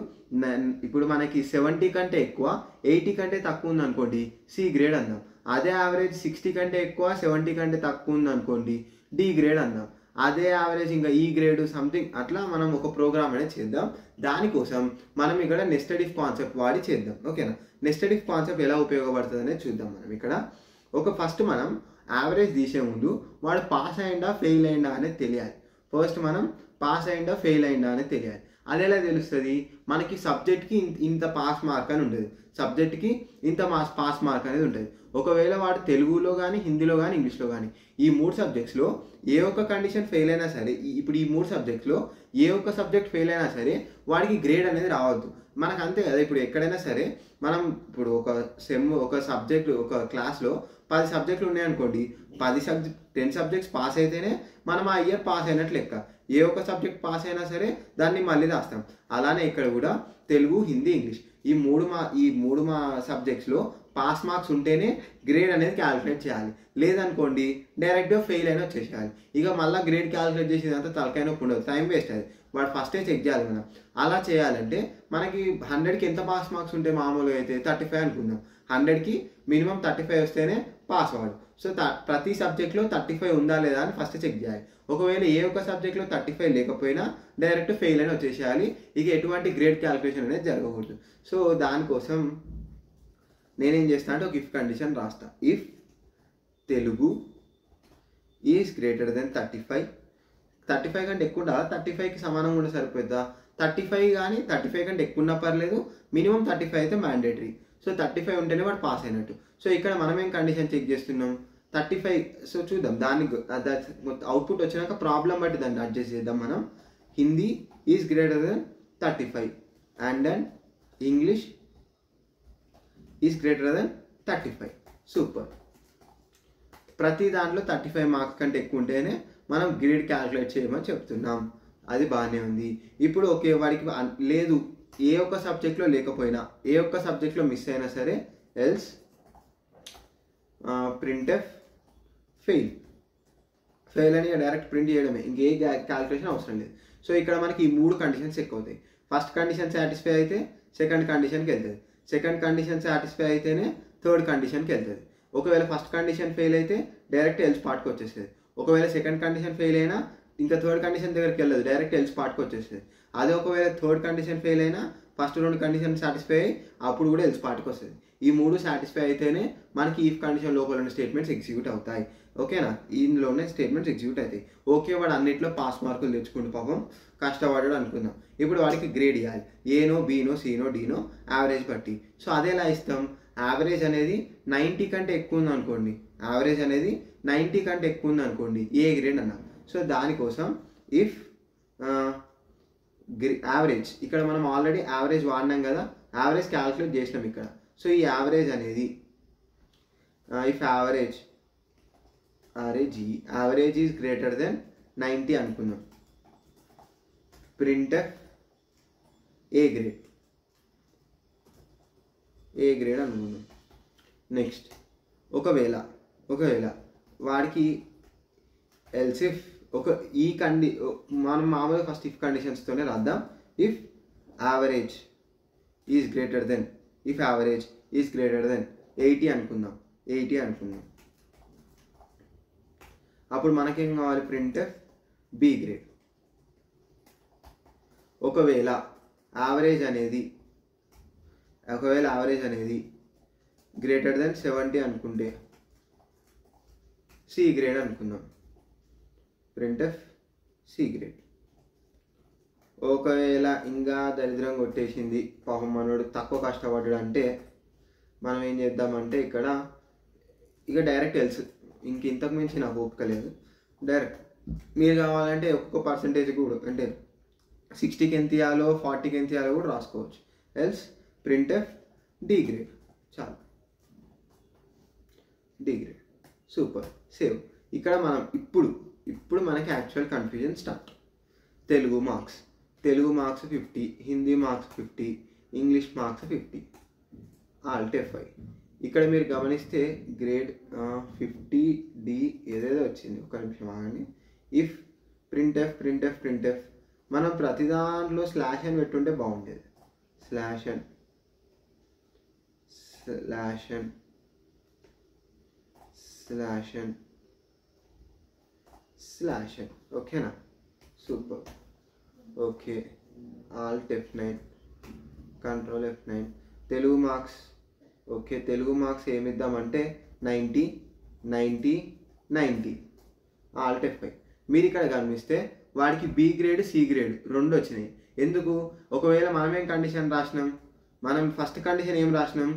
ఇప్పుడు మనకి 70 కంటే ఎక్కువ 80 కంటే తక్కువ ఉంది అనుకోండి సి గ్రేడ్ అందాం. అదే యావరేజ్ 60 కంటే ఎక్కువ 70 కంటే తక్కువ ఉంది అనుకోండి డి గ్రేడ్ అందాం. అదే యావరేజ్ ఇంకా ఈ గ్రేడ్ సంథింగ్ అట్లా మనం ఒక ప్రోగ్రామ్ అనేది చేద్దాం. దానికోసం మనం ఇక్కడ నెస్టెడ్ ఇఫ్ కాన్సెప్ట్ వాడి చేద్దాం. ఓకేనా? నెస్టెడ్ ఇఫ్ కాన్సెప్ట్ ఎలా ఉపయోగపడుతుంది అనేది చూద్దాం. మనం ఇక్కడ ఫస్ట్ మనం యావరేజ్ తీసే ముందు వాడు పాస్ అయిందా ఫెయిల్ అయిందా అనేది తెలియాలి. ఫస్ట్ మనం పాస్ అయిందా ఫెయిల్ అయిందా అనేది తెలియాలి. అది ఎలా తెలుస్తుంది? మనకి సబ్జెక్ట్కి ఇంత పాస్ మార్క్ అని ఉంటుంది, సబ్జెక్ట్కి ఇంత పాస్ మార్క్ అనేది ఉంటుంది. ఒకవేళ వాడు తెలుగులో కానీ హిందీలో కానీ ఇంగ్లీష్లో కానీ ఈ 3 సబ్జెక్ట్స్లో ఏ ఒక్క కండిషన్ ఫెయిల్ అయినా సరే, ఇప్పుడు ఈ 3 సబ్జెక్ట్స్లో ఏ ఒక్క సబ్జెక్ట్ ఫెయిల్ అయినా సరే వాడికి గ్రేడ్ అనేది రావద్దు. మనకు అంతే కదా. ఇప్పుడు ఎక్కడైనా సరే మనం ఇప్పుడు ఒక సబ్జెక్ట్ ఒక క్లాస్లో 10 సబ్జెక్టులు ఉన్నాయనుకోండి, 10 సబ్జెక్ట్స్ పాస్ అయితేనే మనం ఆ ఇయర్ పాస్ అయినట్లు లెక్క. ఏ ఒక్క సబ్జెక్ట్ పాస్ అయినా సరే దాన్ని మళ్ళీ రాస్తాం. అలానే ఇక్కడ కూడా తెలుగు హిందీ ఇంగ్లీష్ ఈ మూడు సబ్జెక్ట్స్లో పాస్ మార్క్స్ ఉంటేనే గ్రేడ్ అనేది క్యాలిక్యులేట్ చేయాలి. లేదనుకోండి డైరెక్ట్గా ఫెయిల్ అయినా వచ్చేసేయాలి. ఇక మళ్ళీ గ్రేడ్ క్యాలిక్యులేట్ చేసేదంతా తలకాయ నొప్పి ఉండదు, టైం వేస్ట్ అది. వాడు ఫస్టే చెక్ చేయాలి మనం. అలా చేయాలంటే మనకి 100కి ఎంత పాస్ మార్క్స్ ఉంటే మామూలుగా అయితే 35 అనుకుందాం. 100కి మినిమం 35 వస్తేనే పాస్ వాడు. సో ప్రతి సబ్జెక్ట్లో 35 ఉందా లేదా అని ఫస్ట్ చెక్ చేయాలి. ఒకవేళ ఏ ఒక్క సబ్జెక్ట్లో 35 లేకపోయినా డైరెక్ట్ ఫెయిల్ అని వచ్చేసేయాలి. ఇక ఎటువంటి గ్రేడ్ క్యాలిక్యులేషన్ అనేది జరగకూడదు. సో దానికోసం నేనేం చేస్తాను అంటే ఒక ఇఫ్ కండిషన్ రాస్తా. If Telugu is greater than 35 కంటే ఎక్కువ ఉండాలా, 35కి సమానంగా ఉంటే సరిపోద్దా? 35 కానీ 35 కంటే ఎక్కువ ఉన్నా పర్లేదు, మినిమం 35 అయితే మ్యాండేటరీ. సో 35 ఉంటేనే వాడు పాస్ అయినట్టు. సో ఇక్కడ మనం ఏం కండిషన్ చెక్ చేస్తున్నాం? 35. సో చూద్దాం దాన్ని అవుట్పుట్ వచ్చినాక ప్రాబ్లం బట్టి దాన్ని అడ్జస్ట్ చేద్దాం మనం. Hindi is greater than 35 and then English is greater than 35. Super. ప్రతి దాంట్లో 35 మార్క్స్ కంటే ఎక్కువ ఉంటేనే మనం గ్రేడ్ క్యాలిక్యులేట్ చేయమని చెప్తున్నాం. అది బాగానే ఉంది. ఇప్పుడు ఓకే వాడికి లేదు, ఏ ఒక్క సబ్జెక్ట్లో లేకపోయినా, ఏ ఒక్క సబ్జెక్ట్లో మిస్ అయినా సరే ఎల్స్ ప్రింట్ఎఫ్ ఫెయిల్ అని డైరెక్ట్ ప్రింట్ చేయడమే, ఇంకే క్యాలిక్యులేషన్ అవసరం లేదు. సో ఇక్కడ మనకి ఈ 3 కండిషన్స్ ఎక్కువ అవుతాయి. ఫస్ట్ కండిషన్ సాటిస్ఫై అయితే సెకండ్ కండిషన్కి వెళ్తుంది, సెకండ్ కండిషన్ సాటిస్ఫై అయితేనే థర్డ్ కండిషన్కి వెళ్తుంది. ఒకవేళ ఫస్ట్ కండిషన్ ఫెయిల్ అయితే డైరెక్ట్ ఎల్స్ పార్ట్కి వచ్చేస్తుంది. ఒకవేళ సెకండ్ కండిషన్ ఫెయిల్ అయినా ఇంకా థర్డ్ కండిషన్ దగ్గరికి వెళ్ళదు, డైరెక్ట్ ఎల్స్ పార్ట్కి వచ్చేస్తుంది. అదే ఒకవేళ థర్డ్ కండిషన్ ఫెయిల్ అయినా ఫస్ట్ 2 కండిషన్ సాటిస్ఫై అయ్యి అప్పుడు కూడా ఎల్స్ పార్ట్కి వస్తుంది. ఈ 3 సాటిస్ఫై అయితేనే మనకి ఈఫ్ కండిషన్ లోపల ఉన్న స్టేట్మెంట్స్ ఎగ్జిక్యూట్ అవుతాయి. ఓకేనా? ఇందులోనే స్టేట్మెంట్స్ ఎగ్జిక్యూట్ అవుతాయి. ఓకే వాడు అన్నింటిలో పాస్ మార్కులు తెచ్చుకుంటూ పాపం కష్టపడ్డాడు అనుకుందాం. ఇప్పుడు వాడికి గ్రేడ్ ఇవ్వాలి, ఏనో బీనో సీనో డీనో యావరేజ్ బట్టి. సో అది ఎలా ఇస్తాం? యావరేజ్ అనేది 90 కంటే ఎక్కువ ఉంది అనుకోండి, యావరేజ్ అనేది 90 కంటే ఎక్కువ ఉంది అనుకోండి, ఏ గ్రేడ్ అన్నాం. సో దానికోసం ఇఫ్ యావరేజ్, ఇక్కడ మనం ఆల్రెడీ యావరేజ్ వాడినాం కదా, యావరేజ్ క్యాలిక్యులేట్ చేసినాం ఇక్కడ. సో ఈ యావరేజ్ అనేది if average is greater than 90 అనుకుందాం. ప్రింట్ఎఫ్ ఏ గ్రేడ్ అనుకుందాం. నెక్స్ట్ ఒకవేళ వాడికి ఎల్సిఫ్ మనం మామూలుగా ఫస్ట్ ఇఫ్ కండిషన్స్తోనే రాద్దాం. If average is greater than 80 అనుకుందాం. అప్పుడు మనకేం కావాలి? Printf B grade. ఒకవేళ యావరేజ్ అనేది గ్రేటర్ దెన్ 70 అనుకుంటే సి గ్రేడ్ అనుకుందాం. Printf C grade. ఒకవేళ ఇంకా దరిద్రం కొట్టేసింది, పాపం మనోడు తక్కువ కష్టపడ్డాడు అంటే మనం ఏం చేద్దామంటే ఇక్కడ ఇక డైరెక్ట్ ఎల్స్, ఇంతకు మించి నాకు ఓపిక లేదు. డైరెక్ట్ మీరు కావాలంటే ఒక్కొక్క పర్సంటేజ్ కూడా అంటే 60కి ఎంత ఇవ్వాలో 40కి ఎంత ఇవ్వాలో కూడా రాసుకోవచ్చు. Else printf D grade. చాలు, డి గ్రేడ్. సూపర్. సేవ్. ఇక్కడ మనం ఇప్పుడు మనకి actual confusion start. Telugu marks 50, Hindi marks 50, English marks 50, alt F5. ఇక్కడ మీరు గమనిస్తే గ్రేడ్ 50D ఏదేదో వచ్చింది. ఒక నిమిషం ఆగండి. ఇఫ్ ప్రింట్ఎఫ్ మనం ప్రతి దాంట్లో స్లాష్ అని పెట్టుంటే బాగుండేది. Slash /n. ఓకేనా, super. Okay, Alt F9, Control F9. Telugu marks. Okay, Telugu marks ఏమిద్దామంటే 90, 90, 90. Alt F5. మీరు ఇక్కడ గమనిస్తే వాడికి బి గ్రేడ్ సి గ్రేడ్ రెండు వచ్చినాయి. ఎందుకు? ఒకవేళ మనమేం కండిషన్ రాసినాం, మనం ఫస్ట్ కండిషన్ ఏం రాసినాం,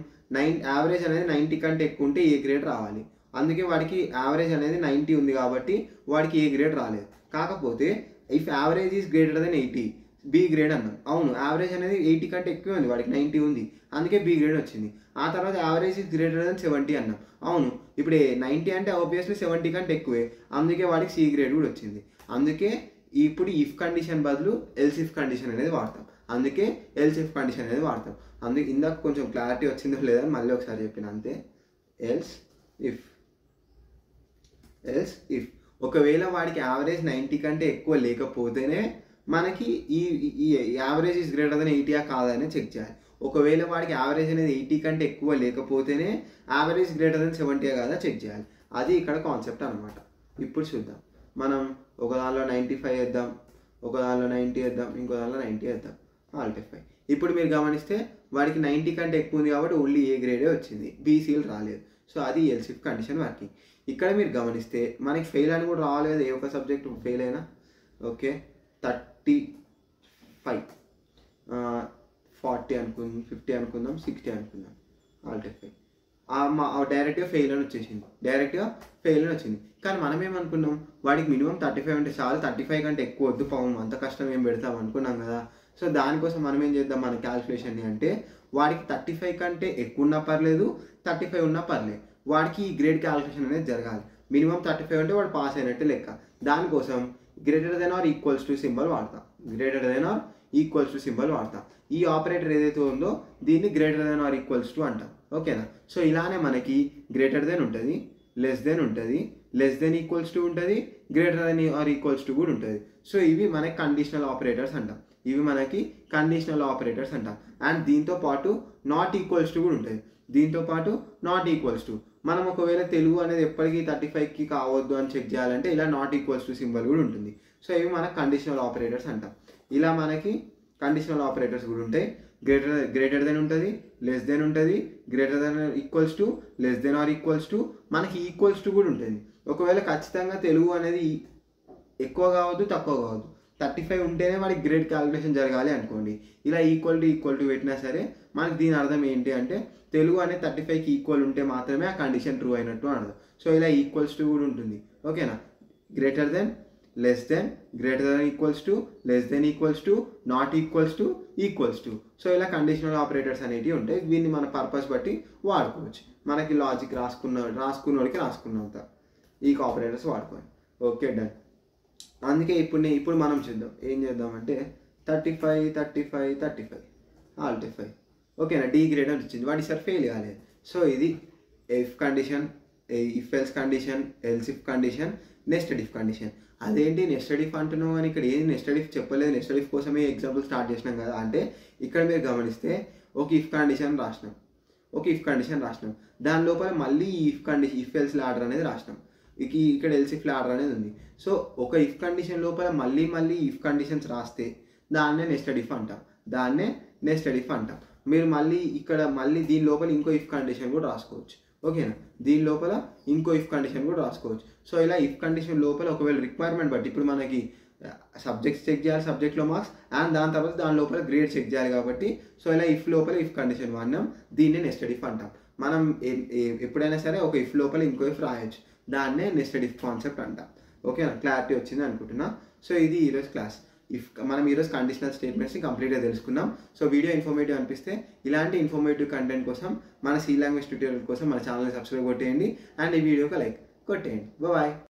యావరేజ్ అనేది 90 కంటే ఎక్కువ ఉంటే ఏ గ్రేడ్ రావాలి. అందుకే వాడికి యావరేజ్ అనేది 90 ఉంది కాబట్టి వాడికి ఏ గ్రేడ్ రాలేదు. కాకపోతే if average is greater than 80 B grade అన్నాం. అవును, యావరేజ్ అనేది 80 కంటే ఎక్కువ ఉంది, వాడికి 90 ఉంది, అందుకే బి గ్రేడ్ వచ్చింది. ఆ తర్వాత యావరేజ్ ఈజ్ గ్రేటర్ దెన్ 70 అన్నాం. అవును, ఇప్పుడు 90 అంటే ఆబ్వియస్లీ 70 కంటే ఎక్కువే, అందుకే వాడికి సి గ్రేడ్ కూడా వచ్చింది. అందుకే ఇప్పుడు ఇఫ్ కండిషన్ బదులు ఎల్స్ ఇఫ్ కండిషన్ అనేది వాడతాం. అందుకే ఎల్స్ ఇఫ్ కండిషన్ అనేది వాడతాం. అందుకే ఇందాక కొంచెం క్లారిటీ వచ్చిందో లేదని మళ్ళీ ఒకసారి చెప్పిన అంతే. ఎల్స్ ఇఫ్ ఒకవేళ వాడికి యావరేజ్ 90 కంటే ఎక్కువ లేకపోతేనే మనకి ఈ యావరేజ్ ఈజ్ గ్రేటర్ దెన్ 80 కాదని చెక్ చేయాలి. ఒకవేళ వాడికి యావరేజ్ అనేది 80 కంటే ఎక్కువ లేకపోతేనే యావరేజ్ గ్రేటర్ దెన్ 70 కాదా చెక్ చేయాలి. అది ఇక్కడ కాన్సెప్ట్ అనమాట. ఇప్పుడు చూద్దాం. మనం ఒక దానిలో 95 వేద్దాం, ఒక దానిలో 90 వేద్దాం, ఇంకో దానిలో 90 వేద్దాం. Alt F5. ఇప్పుడు మీరు గమనిస్తే వాడికి 90 కంటే ఎక్కువ ఉంది కాబట్టి ఓన్లీ ఏ గ్రేడే వచ్చింది, బీసీలు రాలేదు. సో అది ఎల్స్ ఇఫ్ కండిషన్ వర్కింగ్. ఇక్కడ మీరు గమనిస్తే మనకి ఫెయిల్ అని కూడా రాలేదు, ఏ ఒక్క సబ్జెక్ట్ ఫెయిల్ అయినా. ఓకే, 35, 40 అనుకుందాం, 50 అనుకుందాం, 60 అనుకుందాం. Alt F5. డైరెక్ట్గా ఫెయిల్ అని వచ్చింది. కానీ మనం ఏమనుకున్నాం, వాడికి మినిమం 35 అంటే చాలు, 35 కంటే ఎక్కువ వద్దు, పాపం అంత కష్టం ఏం పెడతాం అనుకున్నాం కదా. సో దానికోసం మనం ఏం చేద్దాం, మన క్యాల్కులేషన్ని అంటే వాడికి 35 కంటే ఎక్కువ ఉన్నా పర్లేదు, 35 ఉన్నా పర్లేదు, వాడికి ఈ గ్రేడ్ క్యాల్కులేషన్ అనేది జరగాలి. మినిమం 35 అంటే వాడు పాస్ అయినట్టే లెక్క. దానికోసం greater than or equals to symbol వాడతాం. ఈ ఆపరేటర్ ఏదైతే ఉందో దీన్ని greater than or equals to అంటాం. ఓకేనా. సో ఇలానే మనకి గ్రేటర్ దెన్ ఉంటుంది, లెస్ దెన్ ఉంటుంది, లెస్ దెన్ ఈక్వల్స్ టు ఉంటుంది, greater than or equals to కూడా ఉంటుంది. సో ఇవి మనకి కండిషనల్ ఆపరేటర్స్ అంటాం. అండ్ దీంతో పాటు నాట్ ఈక్వల్స్ టు కూడా ఉంటుంది. మనం ఒకవేళ తెలుగు అనేది ఎప్పటికీ 35కి కావద్దు అని చెక్ చేయాలంటే ఇలా నాట్ ఈక్వల్స్ టు సింబల్ కూడా ఉంటుంది. సో ఇవి మనకు కండిషనల్ ఆపరేటర్స్ అంటాం. ఇలా మనకి కండిషనల్ ఆపరేటర్స్ కూడా ఉంటాయి. గ్రేటర్ దెన్ ఉంటుంది, లెస్ దెన్ ఉంటుంది, greater than equals to, less than or equals to, మనకి ఈక్వల్స్ టు కూడా ఉంటుంది. ఒకవేళ ఖచ్చితంగా తెలుగు అనేది ఎక్కువ కావద్దు, తక్కువ కావద్దు, 35 ఉంటేనే వాడికి గ్రేడ్ క్యాలిక్యులేషన్ జరగాలి అనుకోండి. ఇలా ఈక్వల్ టు పెట్టినా సరే మనకి దీని అర్థం ఏంటి అంటే తెలుగు అనేది 35కి ఈక్వల్ ఉంటే మాత్రమే ఆ కండిషన్ ట్రూ అయినట్టు అర్థం. సో ఇలా ఈక్వల్స్ టు కూడా ఉంటుంది. ఓకేనా. Greater than, less than, greater than equals to, less than equals to, not equals to, equals to. So ఇలా కండిషనల్ ఆపరేటర్స్ అనేవి ఉంటాయి. దీన్ని మన పర్పస్ బట్టి వాడుకోవచ్చు. మనకి లాజిక్ రాసుకున్నోడికి రాసుకున్నంత ఈ ఆపరేటర్స్ వాడుకోవాలి. Okay, done. అందుకే ఇప్పుడు మనం చూద్దాం. ఏం చేద్దామంటే 35 Alt F5. ఓకేనా. డి గ్రేడ్ అని వచ్చింది, వాడి సార్ ఫెయిల్ కాలేదు. సో ఇది if condition, if else condition, else if condition, nested if condition. అదేంటి నెస్టెడ్ ఇఫ్ అంటున్నావు అని ఇక్కడ ఏది నెస్టెడ్ ఇఫ్ చెప్పలేదు. నెస్టెడ్ ఇఫ్ కోసమే ఎగ్జాంపుల్ స్టార్ట్ చేసినాం కదా. అంటే ఇక్కడ మీరు గమనిస్తే ఒక ఇఫ్ కండిషన్ రాసినాం, దాని లోపల మళ్ళీ ఈ ఇఫ్ ఎల్స్ లాడర్ అనేది రాసినాం. ఇక్కడ ఎల్స్ ఇఫ్ లాడర్ అనేది ఉంది. సో ఒక ఇఫ్ కండిషన్ లోపల మళ్ళీ ఇఫ్ కండిషన్స్ రాస్తే దాన్నే నెస్టెడ్ ఇఫ్ అంటాం. మీరు మళ్ళీ దీని లోపల ఇంకో ఇఫ్ కండిషన్ కూడా రాసుకోవచ్చు. ఓకేనా. దీని లోపల ఇంకో ఇఫ్ కండిషన్ కూడా రాసుకోవచ్చు. సో ఇలా ఇఫ్ కండిషన్ లోపల ఒకవేళ రిక్వైర్మెంట్ బట్టి ఇప్పుడు మనకి సబ్జెక్ట్స్ చెక్ చేయాలి, సబ్జెక్ట్లో మార్క్స్, అండ్ దాని తర్వాత దాని లోపల గ్రేడ్ చెక్ చేయాలి కాబట్టి సో ఇలా ఇఫ్ లోపల ఇఫ్ కండిషన్ వాడినాం. దీన్నే నెస్టెడ్ ఇఫ్ అంటాం. మనం ఎప్పుడైనా సరే ఒక ఇఫ్ లోపల ఇంకో ఇఫ్ రాయొచ్చు, దాన్నే నెస్టెడ్ ఇఫ్ కాన్సెప్ట్ అంటాం. ఓకేనా. క్లారిటీ వచ్చింది అనుకుంటున్నా. సో ఇది ఈరోజు క్లాస్. మనం ఈరోజు కండిషనల్ స్టేట్మెంట్స్ని కంప్లీట్గా తెలుసుకున్నాం. సో వీడియో ఇన్ఫర్మేటివ్ అనిపిస్తే ఇలాంటి ఇన్ఫర్మేటివ్ కంటెంట్ కోసం మన సి లాంగ్వేజ్ ట్యూటోరియల్ కోసం మన ఛానల్ని సబ్స్క్రైబ్ కొట్టేయండి అండ్ ఈ వీడియోకి లైక్ కొట్టేయండి. బాయ్.